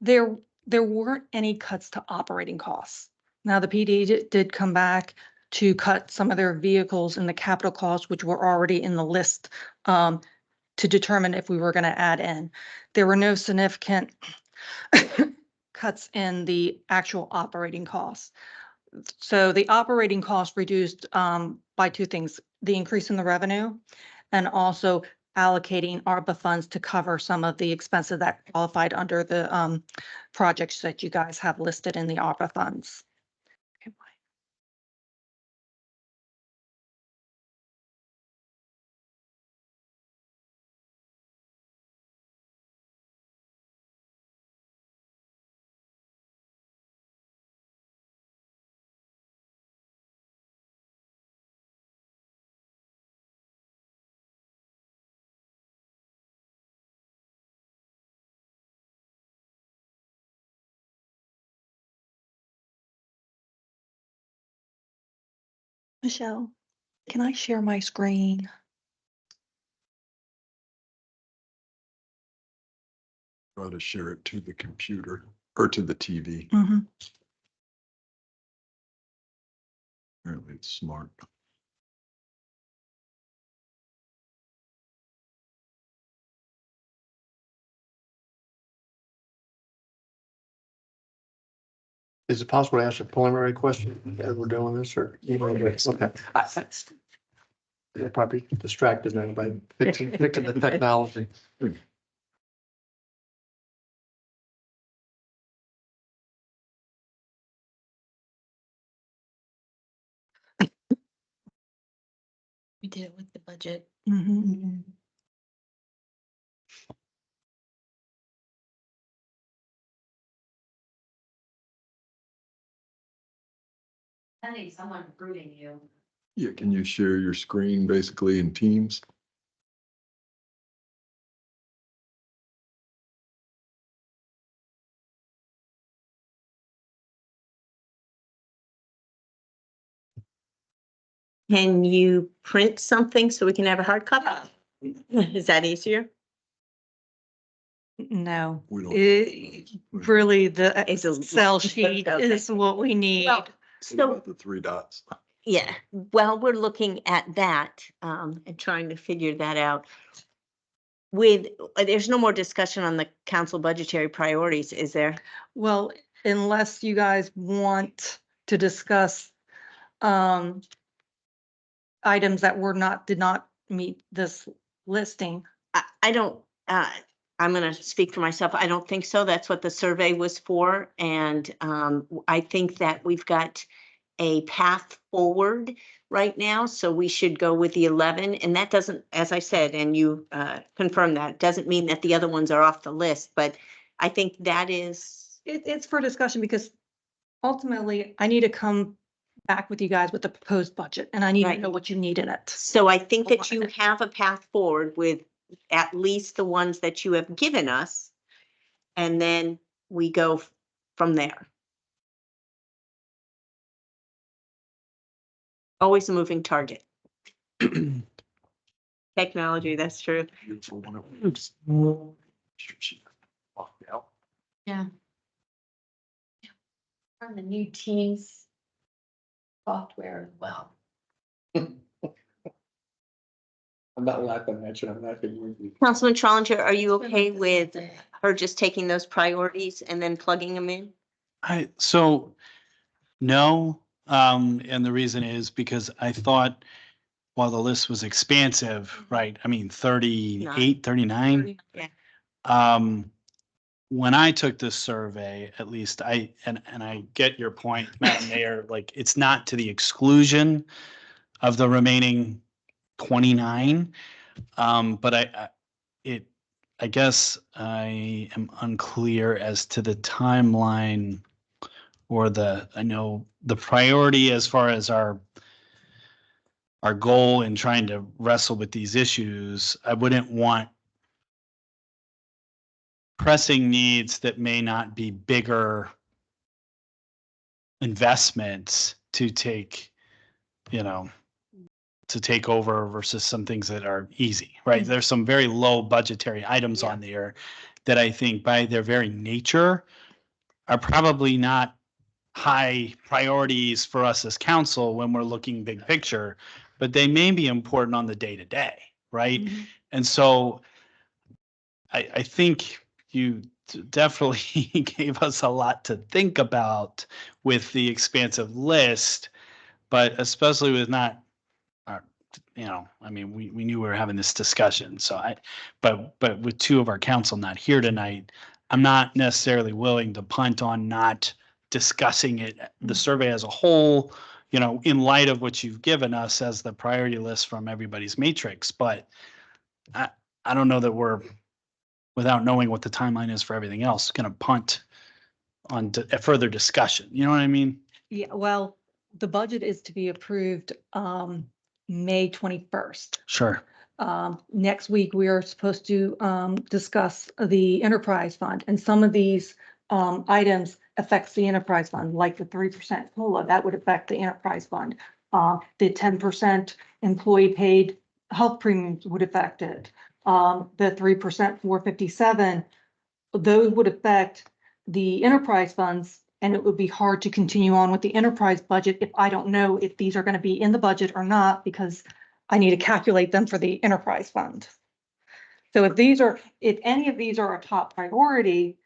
There weren't any cuts to operating costs. Now, the PD did come back to cut some of their vehicles and the capital costs, which were already in the list, to determine if we were going to add in. There were no significant cuts in the actual operating costs. So the operating costs reduced by 2 things, the increase in the revenue and also allocating ARPA funds to cover some of the expenses that qualified under the projects that you guys have listed in the ARPA funds. Michelle, can I share my screen? Try to share it to the computer or to the TV. Mm-hmm. Apparently it's smart. Is it possible to ask a preliminary question as we're doing this or? Okay. They're probably distracted now by fixing the technology. We did it with the budget. Mhm. I think someone recruiting you. Yeah, can you share your screen basically in Teams? Can you print something so we can have a hard copy? Is that easier? No, We don't. really, the It's a- Excel sheet Okay. is what we need. Well, What so, about the three dots? yeah, well, we're looking at that, and trying to figure that out. With, there's no more discussion on the council budgetary priorities, is there? Well, unless you guys want to discuss items that did not meet this listing. I don't, I'm gonna speak for myself. I don't think so. That's what the survey was for. And I think that we've got a path forward right now, so we should go with the 11. And that doesn't, as I said, and you confirmed that, doesn't mean that the other ones are off the list, but I think that is, It's for discussion because ultimately I need to come back with you guys with the proposed budget and I need to Right. know what you need in it. so I think that you have a path forward with at least the ones that you have given us. And then we go from there. Always a moving target. Technology, that's true. Beautiful one. Locked out. Yeah. On the new Teams software as well. I'm not laughing at you, I'm laughing with you. Councilman Trollinger, are you okay with her just taking those priorities and then plugging them in? No, and the reason is because I thought while the list was expansive, right, I mean, 38, 39. Yeah. When I took this survey, at least and I get your point, Madam Mayor, like, it's not to the exclusion of the remaining 29. But I guess I am unclear as to the timeline or I know the priority as far as our goal in trying to wrestle with these issues. I wouldn't want pressing needs that may not be bigger investments to take over versus some things that are easy, right? Mhm. There's some very low budgetary items Yeah. on there that I think by their very nature are probably not high priorities for us as council when we're looking big picture, but they may be important on the day to day, right? Mhm. And so I think you definitely gave us a lot to think about with the expansive list, but especially with not, I mean, we knew we were having this discussion. So but with two of our council not here tonight, I'm not necessarily willing to punt on not discussing it, the survey as a whole, in light of what you've given us as the priority list from everybody's matrix. But I don't know that we're, without knowing what the timeline is for everything else, going to punt on a further discussion. You know what I mean? Yeah, well, the budget is to be approved May 21st. Sure. Next week, we are supposed to discuss the enterprise fund, and some of these items affects the enterprise fund, like the 3% COLA, that would affect the enterprise fund. The 10% employee paid health premiums would affect it. The 3% 457, those would affect the enterprise funds, and it would be hard to continue on with the enterprise budget if I don't know if these are going to be in the budget or not, because I need to calculate them for the enterprise fund. So if any of these are a top priority,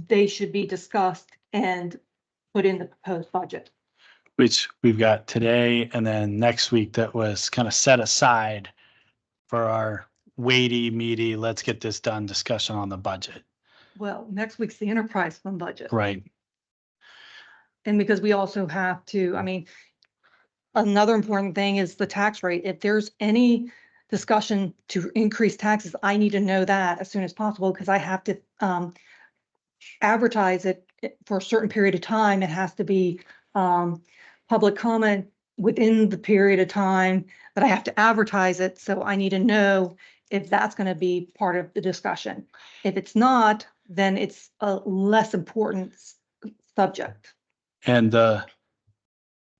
they should be discussed and put in the proposed budget. Which we've got today and then next week that was kind of set aside for our weighty, meaty, let's get this done discussion on the budget. Well, next week's the enterprise fund budget. Right. And because we also have to, I mean, another important thing is the tax rate. If there's any discussion to increase taxes, I need to know that as soon as possible because I have to advertise it for a certain period of time. It has to be public comment within the period of time that I have to advertise it. So I need to know if that's going to be part of the discussion. If it's not, then it's a less important subject. And the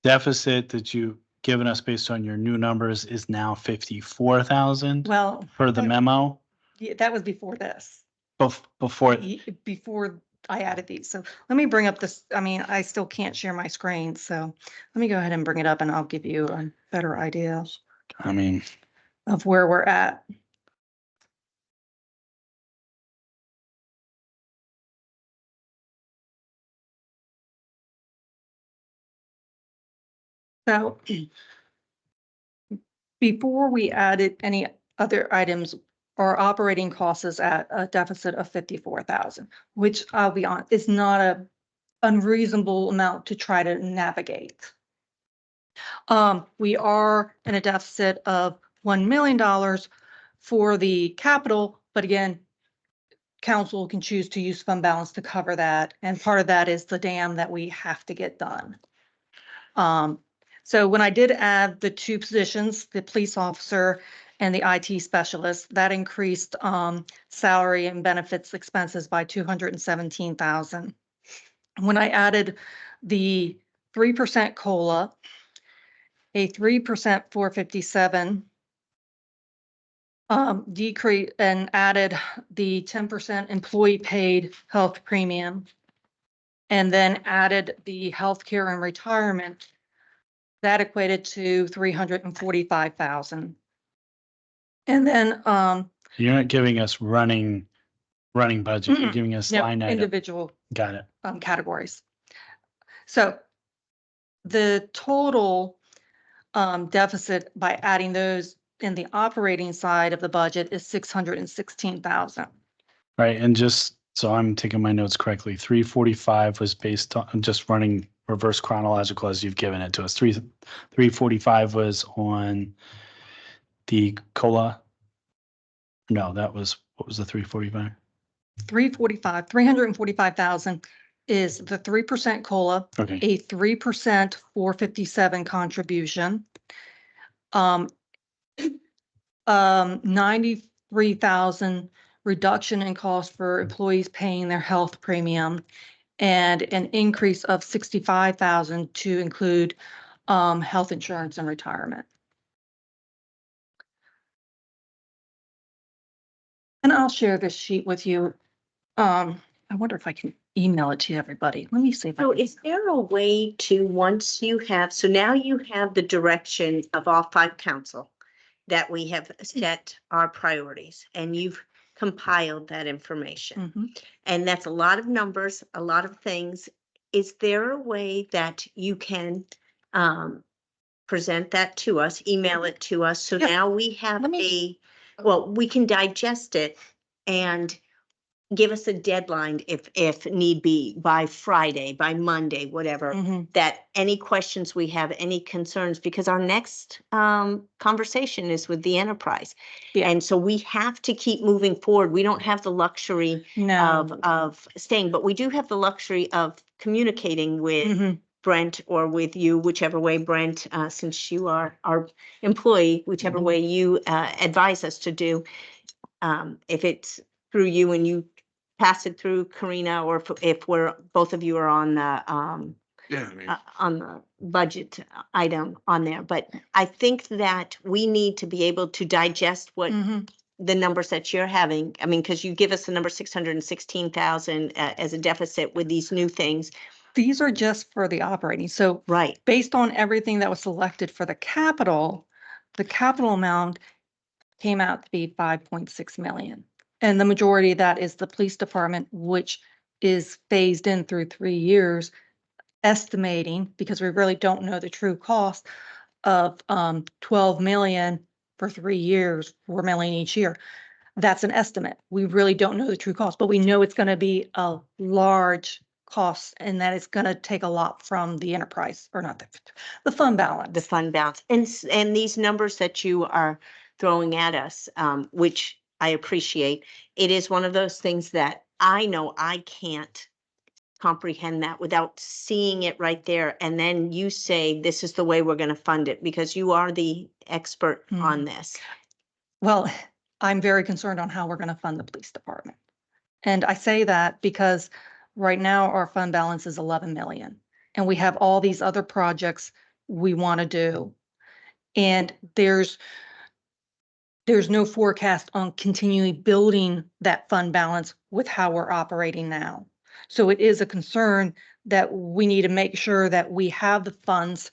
deficit that you've given us based on your new numbers is now 54,000 Well, for the memo yeah, that was before this. before. Before I added these. So let me bring up this. I mean, I still can't share my screen. So let me go ahead and bring it up and I'll give you a better idea I mean, of where we're at. So before we added any other items, our operating cost is at a deficit of 54,000, which I'll be honest, is not a unreasonable amount to try to navigate. We are in a deficit of $1 million for the capital, but again, council can choose to use fund balance to cover that. And part of that is the dam that we have to get done. So when I did add the two positions, the police officer and the IT specialist, that increased salary and benefits expenses by 217,000. When I added the 3% COLA, a 3% 457 decrease, and added the 10% employee paid health premium, and then added the healthcare and retirement, that equated to 345,000. And then you're not giving us running budget. You're giving us no, line item. individual Got it. categories. So the total deficit by adding those in the operating side of the budget is 616,000. Right. And just so I'm taking my notes correctly, 345 was based on, I'm just running reverse chronological as you've given it to us. 345 was on the COLA. No, that was, what was the 345? 345,000 is the 3% COLA, Okay. a 3% 457 contribution, 93,000 reduction in cost for employees paying their health premium, and an increase of 65,000 to include health insurance and retirement. And I'll share this sheet with you. I wonder if I can email it to everybody. Let me see if I So can. is there a way to, once you have, so now you have the direction of all five council that we have set our priorities and you've compiled that information. Mhm. And that's a lot of numbers, a lot of things. Is there a way that you can present that to us, email it to us? So Yeah. now we have Let me- well, we can digest it and give us a deadline if need be, by Friday, by Monday, whatever, Mhm. that any questions we have, any concerns, because our next conversation is with the enterprise. Yeah. And so we have to keep moving forward. We don't have the luxury No. of staying, but we do have the luxury of communicating with Mhm. Brent or with you, whichever way, Brent, since you are our employee, whichever Mhm. way you advise us to do. If it's through you and you pass it through Karina, or if we're, both of you are on the on the budget item on there. But I think that we need to be able to digest what Mhm. the numbers that you're having. I mean, because you give us the number 616,000 as a deficit with these new things. These are just for the operating. So Right. based on everything that was selected for the capital amount came out to be 5.6 million. And the majority of that is the police department, which is phased in through 3 years, estimating, because we really don't know the true cost of 12 million for 3 years, 4 million each year. That's an estimate. We really don't know the true cost, but we know it's going to be a large costs and that it's going to take a lot from the enterprise or not the fund balance. The fund balance and, and these numbers that you are throwing at us, which I appreciate. It is one of those things that I know I can't comprehend that without seeing it right there. And then you say, this is the way we're going to fund it because you are the expert on this. Well, I'm very concerned on how we're going to fund the police department. And I say that because right now our fund balance is 11 million and we have all these other projects we want to do. And there's no forecast on continually building that fund balance with how we're operating now. So it is a concern that we need to make sure that we have the funds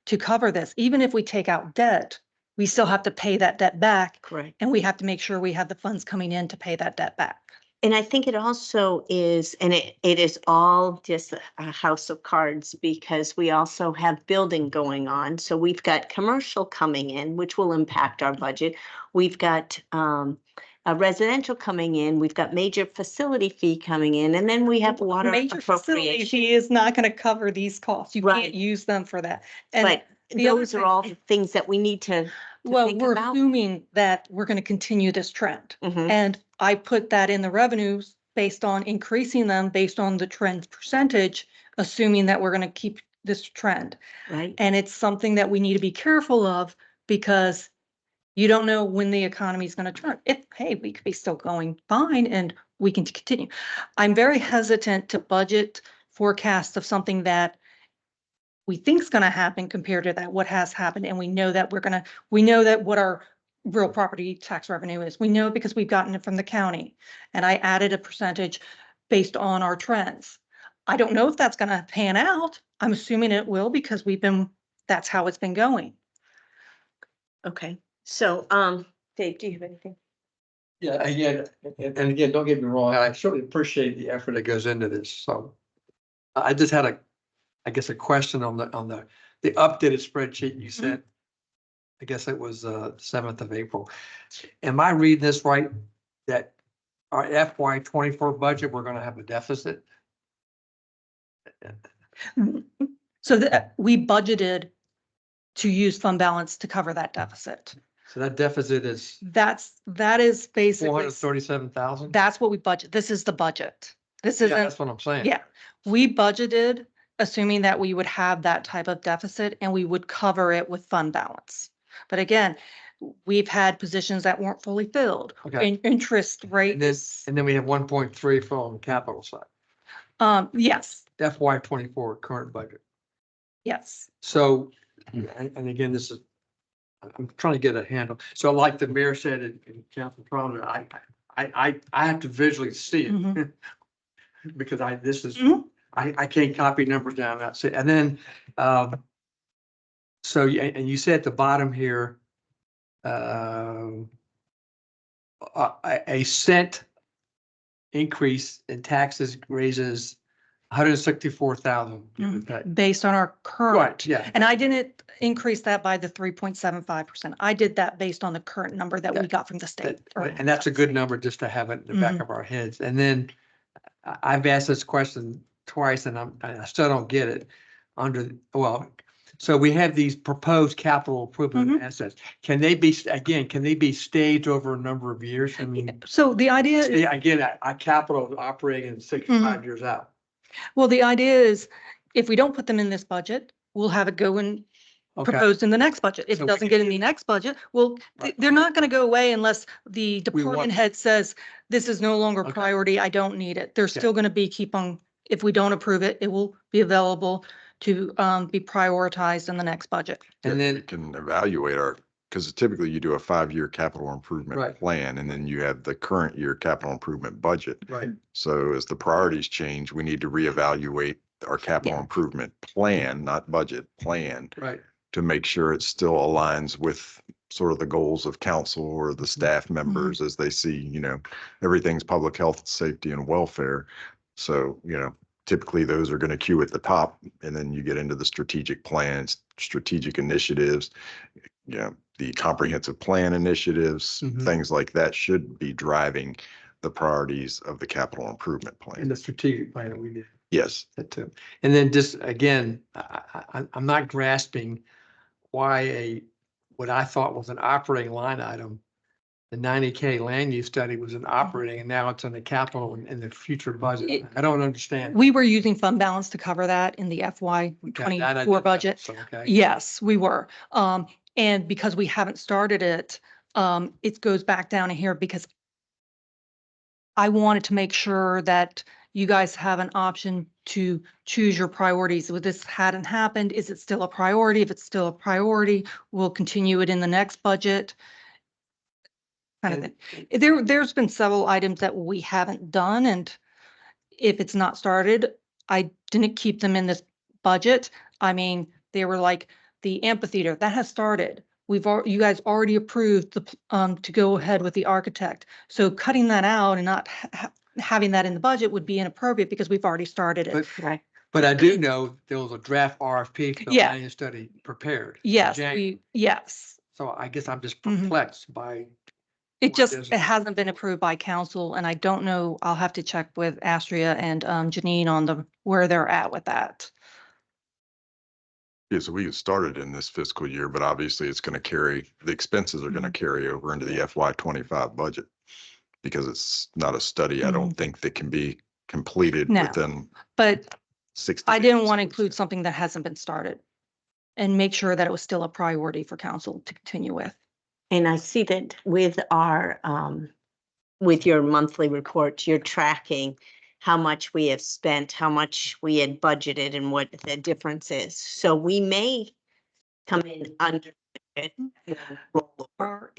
to cover this. Even if we take out debt, we still have to pay that debt back. Correct. And we have to make sure we have the funds coming in to pay that debt back. And I think it also is, and it is all just a house of cards because we also have building going on. So we've got commercial coming in, which will impact our budget. We've got a residential coming in. We've got major facility fee coming in, and then we have water Major facility appropriation. fee is not going to cover these costs. You Right. can't use them for that. And But the other those are thing- all the things that we need to well, think we're about. assuming that we're going to continue this trend. Mhm. And I put that in the revenues based on increasing them based on the trend percentage, assuming that we're going to keep this trend. Right. And it's something that we need to be careful of because you don't know when the economy is going to turn. Hey, we could be still going fine and we can continue. I'm very hesitant to budget forecasts of something that we think is going to happen compared to that what has happened. And we know that we know that what our real property tax revenue is. We know because we've gotten it from the county. And I added a percentage based on our trends. I don't know if that's going to pan out. I'm assuming it will because that's how it's been going. Okay. So, Dave, do you have anything? Yeah, again, and again, don't get me wrong, I certainly appreciate the effort that goes into this, so. I just had I guess a question on the updated spreadsheet you sent. I guess it was 7th of April. Am I reading this right? That our FY 24 budget, we're gonna have a deficit? So we budgeted to use fund balance to cover that deficit. So that deficit is That is basically, 437,000? that's what we budget. This is the budget. This Yeah, isn't, that's what I'm saying. yeah. We budgeted assuming that we would have that type of deficit and we would cover it with fund balance. But again, we've had positions that weren't fully filled. Okay. Interest rates. And then we have 1.3 from the capital side. Yes, FY 24 current budget. yes. So, and again, I'm trying to get a handle. So like the mayor said in Council Plata, I have to visually see it. Mhm. Because Mhm. I can't copy numbers down. That's it. And then, so, and you said at the bottom here, a cent increase in taxes raises 164,000. Based on our current. Right, yeah. And I didn't increase that by the 3.75%. I did that based on the current number that we got from the state. And that's a good number just to have it in the back of our heads. And then I've asked this question twice and I still don't get it so we have these proposed capital improvement assets. Can they be staged over a number of years? I mean, So the idea is, again, I capital operating 65 years out. well, the idea is if we don't put them in this budget, we'll have it go in Okay. proposed in the next budget. If So it we doesn't get in the next budget, well, Right. they're not going to go away unless the We want- department head says, this is no longer Okay. priority. I don't need it. They're still going to be if we don't approve it, it will be available to be prioritized in the next budget. And You then, can evaluate because typically you do a 5-year capital improvement Right. plan, and then you have the current year capital improvement budget. right, So as the priorities change, we need to reevaluate our capital Yeah. improvement plan, not budget plan, right. to make sure it still aligns with sort of the goals of council or the staff members as they see, everything's public health, safety, and welfare. So, typically those are going to queue at the top, and then you get into the strategic plans, strategic initiatives, the comprehensive plan initiatives, Mhm. things like that should be driving the priorities of the capital improvement In plan. the strategic plan that we did. Yes. That too. And then just again, I'm not grasping why what I thought was an operating line item, the 90K land use study was an operating, and now it's in the capital and the future budget. I don't understand. We were using fund balance to cover that in the FY Okay, that I 24 didn't know, budget. so, okay. Yes, we were. And because we haven't started it, it goes back down in here because I wanted to make sure that you guys have an option to choose your priorities. If this hadn't happened, is it still a priority? If it's still a priority, we'll continue it in the next budget. Kind of thing. There's been several items that we haven't done, and if it's not started, I didn't keep them in this budget. I mean, they were like the amphitheater that has started. You guys already approved to go ahead with the architect. So cutting that out and not having that in the budget would be inappropriate because we've already started it. Right. But I do know there was a draft RFP for the Yeah. land use study prepared. in Yes, January. yes. So I guess I'm just Mhm. perplexed by. It what is- hasn't been approved by council, and I don't know, I'll have to check with Astria and Janine on where they're at with that. Yeah, so we started in this fiscal year, but obviously it's going to the expenses are going to carry over into the FY 25 budget. Because it's not a study, I don't think that can be completed No. within But 60 I didn't days. want to include something that hasn't been started and make sure that it was still a priority for council to continue with. And I see that with with your monthly reports, you're tracking how much we have spent, how much we had budgeted and what the difference is. So we may come in under it. and roll over. Our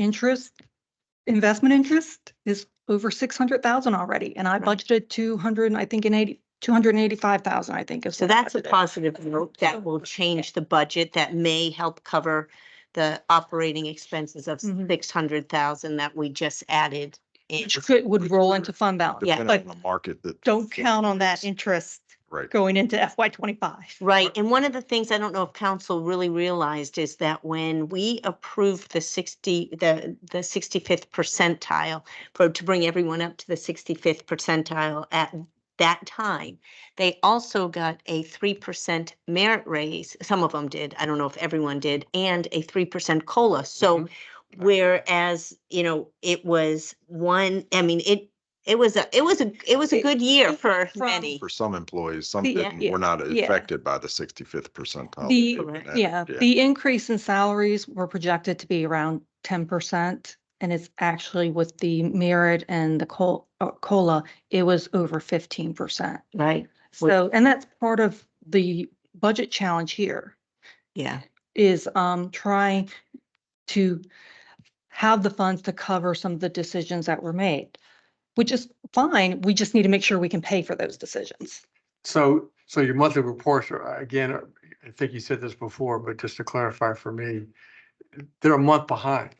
investment interest is over 600,000 already, and I Right. budgeted 200, I think 285,000, I think is. So what I that's a budgeted. positive note that will change the budget, that may help cover the operating expenses of Mhm. 600,000 that we just added in. Which would roll into fund balance. Yeah, Depending but on the market that. Don't count on that interest Right. going into FY 25. Right, and one of the things I don't know if council really realized is that when we approved the 65th percentile to bring everyone up to the 65th percentile at that time, they also got a 3% merit raise. Some of them did. I don't know if everyone did, and a 3% COLA. So whereas, it was it was a good year for From- many. For some employees, some Yeah, didn't, were not yeah. affected by the 65th percentile. The, Correct. the increase in salaries were projected to be around 10%. And it's actually with the merit and the COLA, it was over 15%. Right, So, and that's part of the budget challenge here yeah. is trying to have the funds to cover some of the decisions that were made, which is fine. We just need to make sure we can pay for those decisions. So your monthly reports are, again, I think you said this before, but just to clarify for me, they're a month behind.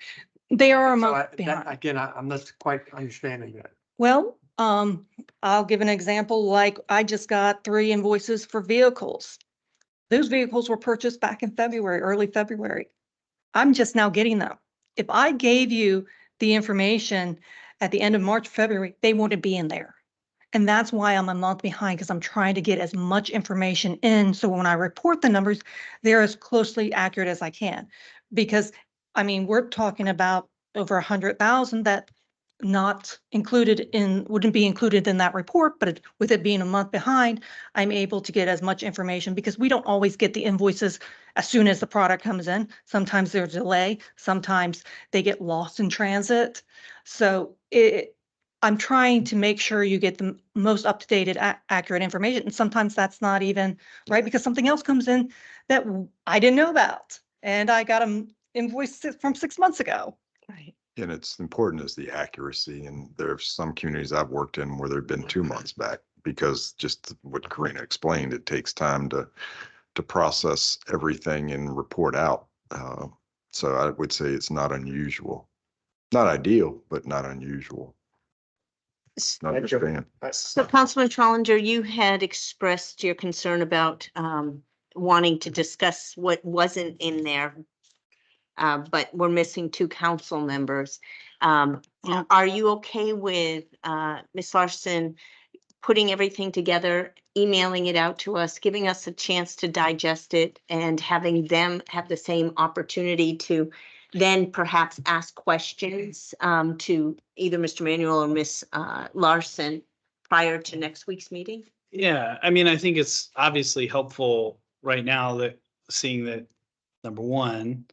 They are a So month behind. Again, I'm not quite understanding that. Well, I'll give an example, like I just got 3 invoices for vehicles. Those vehicles were purchased back in February, early February. I'm just now getting them. If I gave you the information at the end of March, February, they wouldn't be in there. And that's why I'm a month behind, because I'm trying to get as much information in. So when I report the numbers, they're as closely accurate as I can. Because, I mean, we're talking about over 100,000 that wouldn't be included in that report, but with it being a month behind, I'm able to get as much information because we don't always get the invoices as soon as the product comes in. Sometimes there's a delay, sometimes they get lost in transit. So I'm trying to make sure you get the most up-to-date, accurate information. And sometimes that's not even right because something else comes in that I didn't know about. And I got an invoice from 6 months ago. Right. And it's important is the accuracy. And there are some communities I've worked in where they've been 2 months back because just what Karina explained, it takes time to process everything and report out. So I would say it's not unusual, not ideal, but not unusual. Understand. So Councilman Trollinger, you had expressed your concern about wanting to discuss what wasn't in there. But we're missing 2 council members. Are you okay with Ms. Larsen putting everything together emailing it out to us, giving us a chance to digest it, and having them have the same opportunity to then perhaps ask questions to either Mr. Manuel or Miss Larsen prior to next week's meeting? Yeah, I mean, I think it's obviously helpful right now that seeing that, number one,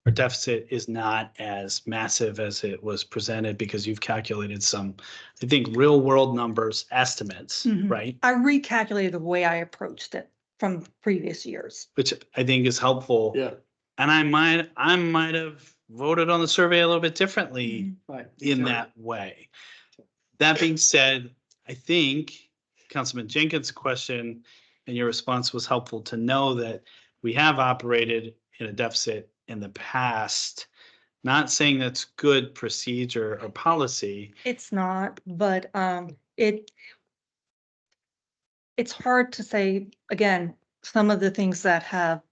our deficit is not as massive as it was presented because you've calculated some, I think, real world numbers, estimates, Mhm. right? I recalculated the way I approached it from previous years. Which I think is helpful. Yeah, And I might have voted on the survey a little bit differently right. in that way. That being said, I think Councilman Jenkins' question and your response was helpful to know that we have operated in a deficit in the past. Not saying that's good procedure or policy. It's not, but it's hard to say, again, some of the things that have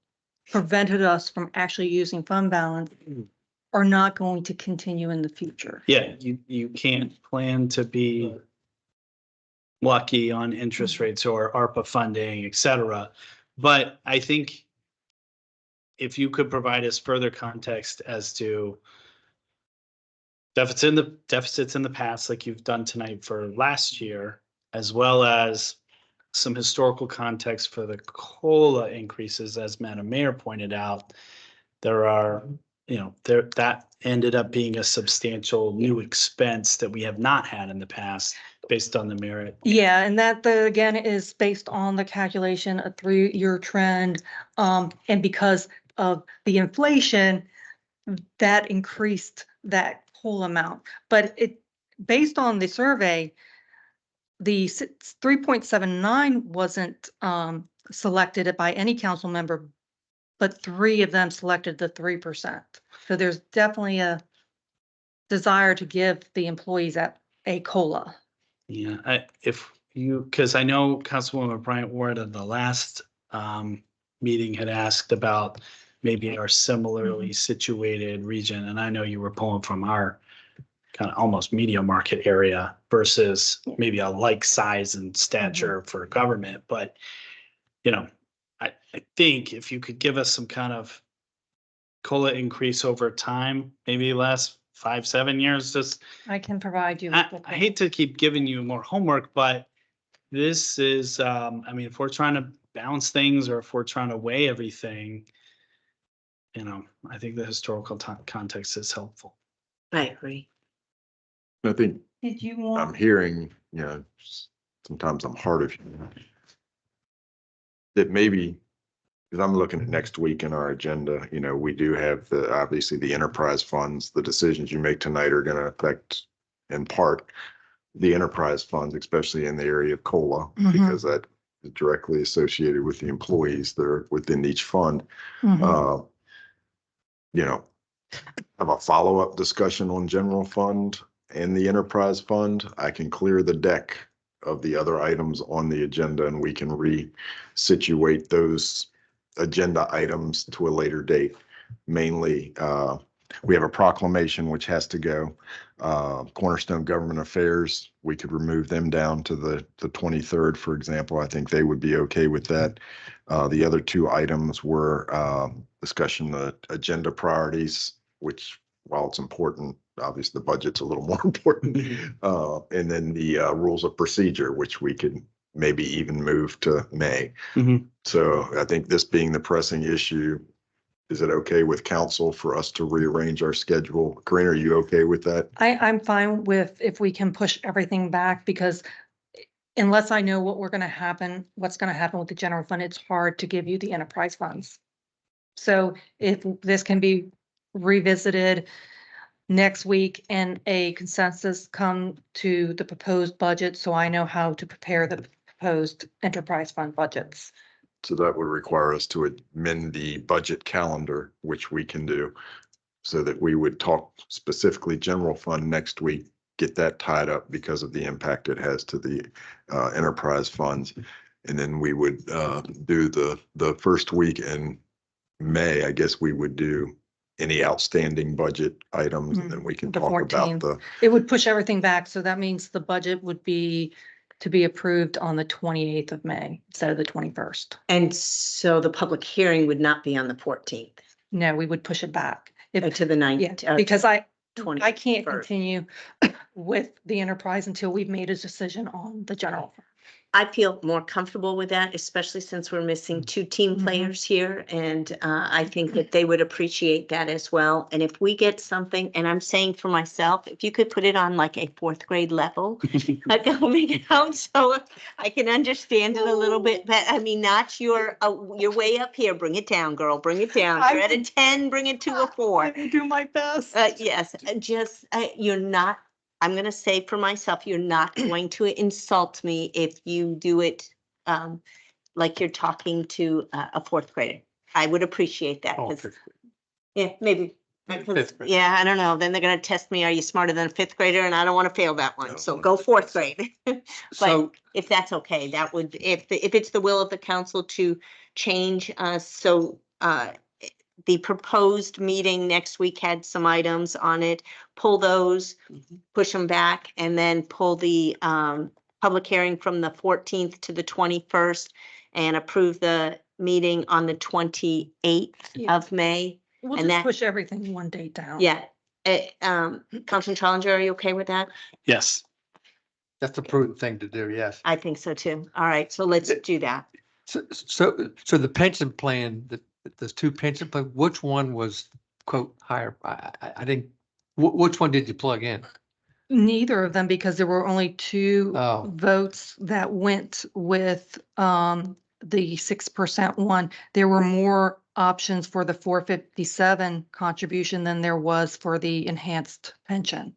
prevented us from actually using fund balance are not going to continue in the future. Yeah, you can't plan to be lucky on interest rates or ARPA funding, et cetera. But I think if you could provide us further context as to deficits in the past, like you've done tonight for last year, as well as some historical context for the COLA increases, as Madam Mayor pointed out, there are, that ended up being a substantial new expense that we have not had in the past based on the merit. Yeah, and that again is based on the calculation, a 3-year trend. And because of the inflation, that increased that whole amount. But based on the survey, the 3.79 wasn't selected by any council member, but 3 of them selected the 3%. So there's definitely a desire to give the employees a COLA. Yeah, because I know Councilwoman Bryant Ward at the last meeting had asked about maybe our similarly situated region, and I know you were pulling from our kind of almost media market area versus maybe a like size and stature for government, but I think if you could give us some kind of COLA increase over time, maybe last 5-7 years, just I can provide you. I with the hate to keep giving you more homework, but this is, I mean, if we're trying to balance things or if we're trying to weigh everything, I think the historical context is helpful. I agree. I think Did you I'm want? hearing, sometimes I'm hard of that maybe, because I'm looking at next week in our agenda, we do have obviously the enterprise funds. The decisions you make tonight are going to affect in part the enterprise funds, especially in the area of COLA, because that is directly associated with the employees that are within each fund. Have a follow-up discussion on general fund and the enterprise fund. I can clear the deck of the other items on the agenda and we can resituate those agenda items to a later date. Mainly, we have a proclamation which has to go. Cornerstone Government Affairs, we could remove them down to the 23rd, for example. I think they would be okay with that. The other 2 items were discussion of agenda priorities, which while it's important, obviously the budget's a little more important. And then the rules of procedure, which we could maybe even move to May. So I think this being the pressing issue, is it okay with council for us to rearrange our schedule? Corinne, are you okay with that? I'm fine with if we can push everything back, because unless I know what's going to happen with the general fund, it's hard to give you the enterprise funds. So if this can be revisited next week and a consensus come to the proposed budget, so I know how to prepare the proposed enterprise fund budgets. So that would require us to amend the budget calendar, which we can do, so that we would talk specifically general fund next week, get that tied up because of the impact it has to the enterprise funds. And then we would do the first week in May, I guess we would do any outstanding budget items, and then we can The talk about 14th. It would push everything back, so that means the budget would be to be approved on the 28th of May instead of the 21st. And so the public hearing would not be on the 14th, No, we would push it back. to the 9th. Yeah, because I can't 21st. continue with the enterprise until we've made a decision on the general. fund. I feel more comfortable with that, especially since we're missing two team Mhm. players here. And I think that they would appreciate that as well. And if we get something, and I'm saying for myself, if you could put it on like a fourth grade level, I'd go make it out so I can understand it a little bit. But I mean, not your way up here. Bring it down, girl. Bring it down. You're at a 10, bring it to a 4. will do my best. Yes, you're not, I'm gonna say for myself, you're not going to insult me if you do it like you're talking to a fourth grader. I would appreciate that. Oh, 'Cause- fifth grade. Yeah, maybe. Maybe 'Cause- fifth grade. Yeah, I don't know. Then they're gonna test me. Are you smarter than a fifth grader? And I don't want to fail that one. No, So no. go fourth grade. So, If that's okay, that would, if it's the will of the council to change, the proposed meeting next week had some items on it, pull those, push them back, and then pull the public hearing from the 14th to the 21st and approve the meeting on the 28th Yeah. of May. We'll and just that- push everything one day down. Yeah. Councilman Challenger, are you okay with that? Yes. that's the prudent thing to do, yes. I think so too. All right, so let's do that. So the pension plan, there's two pension plan, which one was quote higher? I didn't, which one did you plug in? Neither of them, because there were only two Oh. votes that went with the 6% one. There were more options for the 457 contribution than there was for the enhanced pension.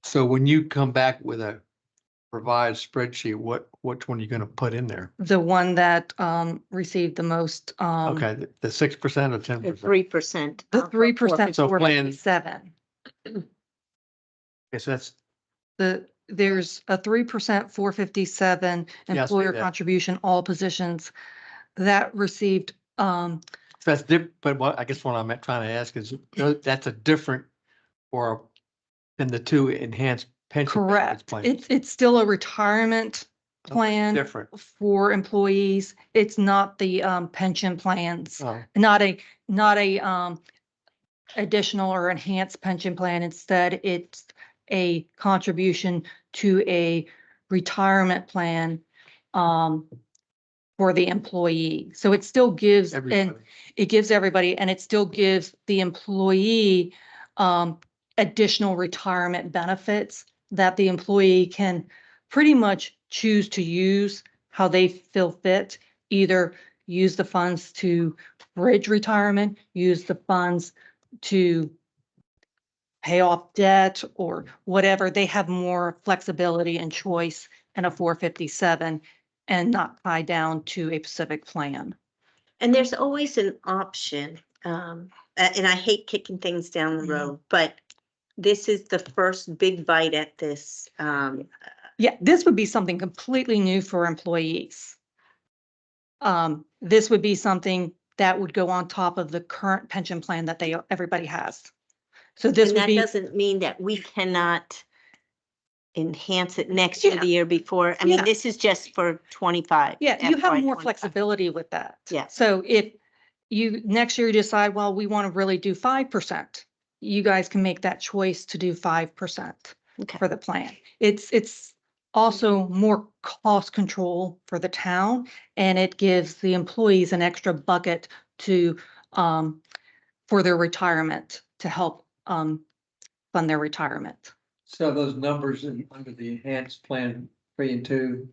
So when you come back with a revised spreadsheet, which one are you gonna put in there? The one that received the most, Okay, the 6% or The 10%? 3%. the 3% So plan- 457. Okay, so that's, There's a 3% 457 Yeah, I see employer that. contribution, all positions that received, that's different, but I guess what I'm trying to ask is, that's a different or than the two enhanced pension. benefits correct. plans. It's still a retirement Okay, plan Different. for employees. It's not the pension plans, Oh, not a additional or enhanced pension plan. Instead, it's a contribution to a retirement plan for the employee. So it still gives, and everybody. it gives everybody, and it still gives the employee additional retirement benefits that the employee can pretty much choose to use how they feel fit. Either use the funds to bridge retirement, use the funds to pay off debt or whatever. They have more flexibility and choice in a 457 and not tie down to a specific plan. And there's always an option, and I hate kicking things down the Mhm. road, but this is the first big bite at this. Yeah, this would be something completely new for employees. This would be something that would go on top of the current pension plan that everybody has. So this And would that be, doesn't mean that we cannot enhance it next year, Yeah. the year before. I mean, Yeah. this is just for 25. yeah, you have more FY25. flexibility with that. Yeah. So if you, next year you decide, well, we want to really do 5%, you guys can make that choice to do 5% Okay. for the plan. It's also more cost control for the town, and it gives the employees an extra bucket to, for their retirement, to help, fund their retirement. So those numbers under the enhanced plan 3 and 2,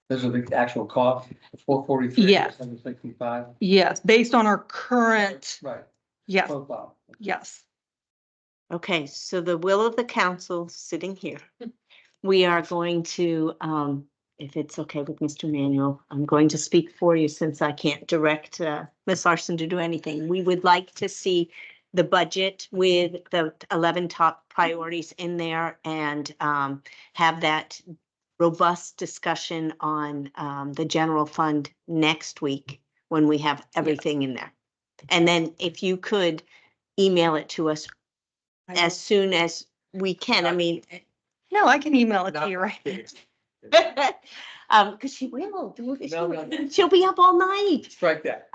those are the actual costs, 443. Yes. 765. Yes, based on our current, Right, yes, profile. yes. Okay, so the will of the council sitting here. We are going to, if it's okay with Mr. Manuel, I'm going to speak for you since I can't direct Ms. Larsen to do anything. We would like to see the budget with the 11 top priorities in there and have that robust discussion on the general fund next week when we have everything in there. And then if you could email it to us as soon as we can. I mean, No, I can email it to you right now. Because she will. No. She'll be up all night. Strike that.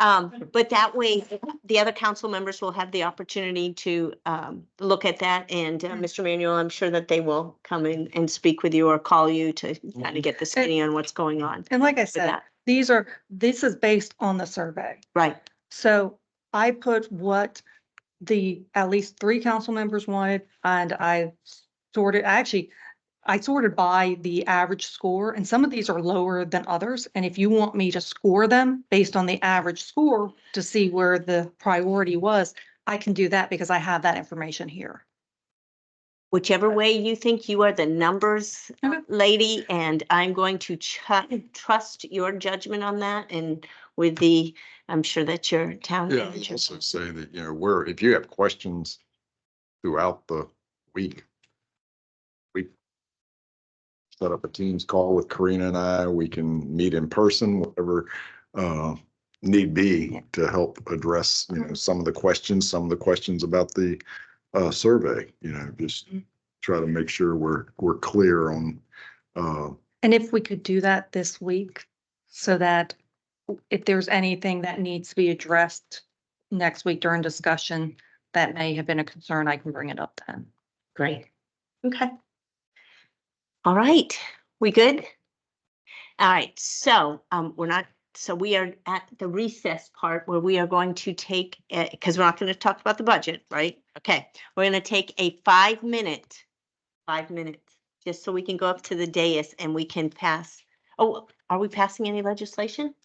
But that way, the other council members will have the opportunity to look at that. And Mr. Manuel, I'm sure that they will come in and speak with you or call you to kind of get the skinny on what's going on. And like I with said, that. this is based on the survey. Right. So I put what at least 3 council members wanted, and I sorted by the average score, and some of these are lower than others. And if you want me to score them based on the average score to see where the priority was, I can do that because I have that information here. Whichever way you think, you are the numbers Okay. lady, and I'm going to trust your judgment on that. And I'm sure that your town Yeah, manager. also say that, if you have questions throughout the week, we set up a Teams call with Karina and we can meet in person, whatever need be to help address, some of the questions about the survey, just try to make sure we're clear on. And if we could do that this week, so that if there's anything that needs to be addressed next week during discussion that may have been a concern, I can bring it up then. Great. Okay. All right. We good? All right. So we are at the recess part where we are going to take, because we're not going to talk about the budget, right? Okay. We're going to take a 5 minutes, just so we can go up to the dais and we can pass. Oh, are we passing any legislation?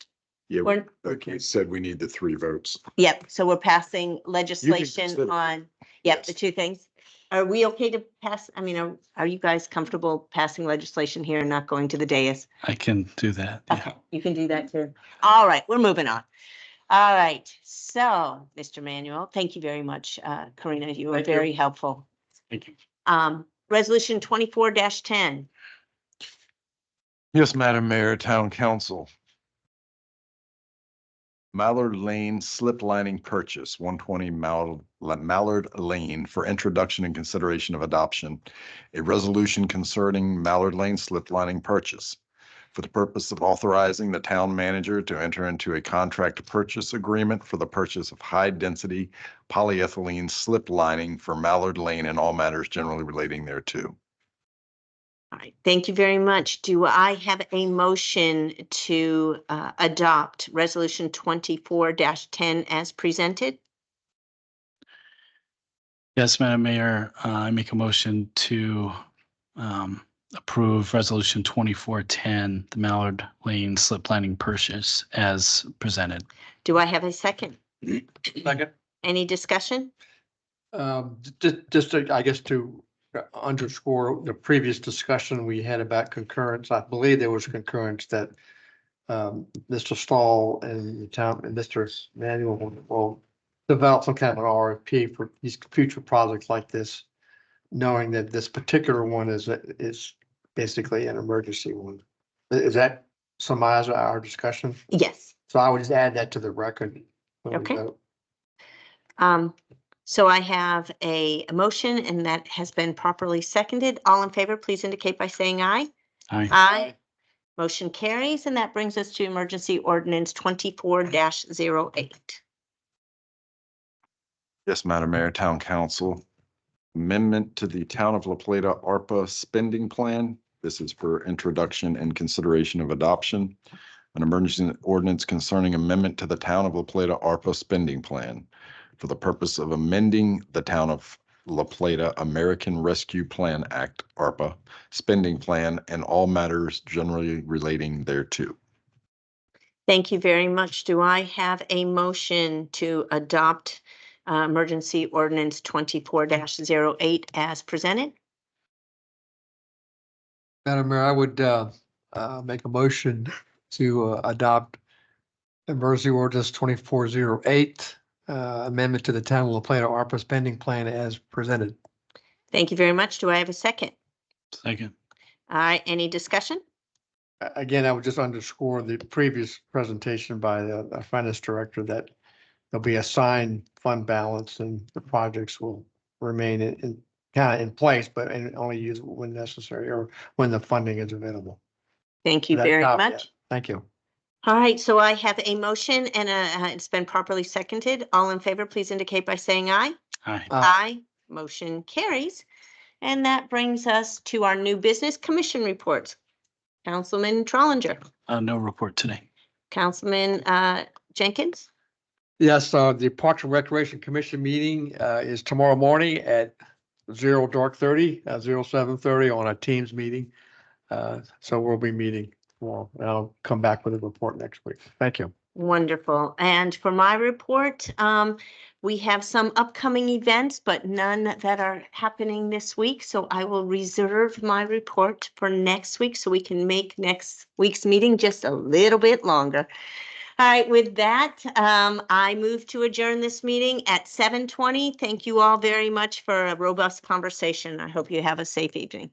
Yeah, We're- we said we need the 3 votes. Yep, so we're passing legislation consider- on, Yes. the 2 things. Are we okay to pass? I mean, are you guys comfortable passing legislation here and not going to the dais? I can do that. Yeah. Okay, you can do that too. All right, we're moving on. All right, so, Mr. Manuel, thank you very much. Karina, you were Thank you. very helpful. Thank you. Resolution 24-10. Yes, Madam Mayor, Town Council. Mallard Lane slip lining purchase, 120 Mallard Lane for introduction and consideration of adoption. A resolution concerning Mallard Lane slip lining purchase for the purpose of authorizing the town manager to enter into a contract purchase agreement for the purchase of high-density polyethylene slip lining for Mallard Lane and all matters generally relating thereto. All right, thank you very much. Do I have a motion to adopt Resolution 24-10 as presented? Yes, Madam Mayor, I make a motion to approve Resolution 2410, the Mallard Lane slip lining purchase as presented. Do I have a second? Second. Any discussion? Just to, I guess, to underscore the previous discussion we had about concurrence, I believe there was concurrence that Mr. Stahl and the town and Mr. Manuel will develop some kind of an RFP for these future projects like this, knowing that this particular one is basically an emergency one. Is that surmise our discussion? Yes. So I would just add that to the record. when we Okay. vote. So I have a motion and that has been properly seconded. All in favor, please indicate by saying aye. Aye. Aye. Motion carries, and that brings us to emergency ordinance 24-08. Yes, Madam Mayor, Town Council. Amendment to the Town of La Plata ARPA spending plan. This is for introduction and consideration of adoption. An emergency ordinance concerning amendment to the Town of La Plata ARPA spending plan for the purpose of amending the Town of La Plata American Rescue Plan Act, ARPA, spending plan and all matters generally relating thereto. Thank you very much. Do I have a motion to adopt emergency ordinance 24-08 as presented? Madam Mayor, I would make a motion to adopt emergency ordinance 2408, amendment to the Town of La Plata ARPA spending plan as presented. Thank you very much. Do I have a second? Second. All right, any discussion? Again, I would just underscore the previous presentation by the finance director that there'll be assigned fund balance and the projects will remain in kind of in place, but only use when necessary or when the funding is available. Thank you That very caveat. much. Thank you. All right, so I have a motion and it's been properly seconded. All in favor, please indicate by saying aye. Aye. Aye. Motion carries. And that brings us to our new business commission reports. Councilman Trollinger, No report today. Councilman Jenkins, Yes, the Parks and Recreation Commission meeting is tomorrow morning at 07:30 on a Teams meeting. So we'll be meeting tomorrow. And I'll come back with a report next week. Thank you. wonderful. And for my report, we have some upcoming events, but none that are happening this week. So I will reserve my report for next week so we can make next week's meeting just a little bit longer. All right, with that, I move to adjourn this meeting at 7:20. Thank you all very much for a robust conversation. I hope you have a safe evening.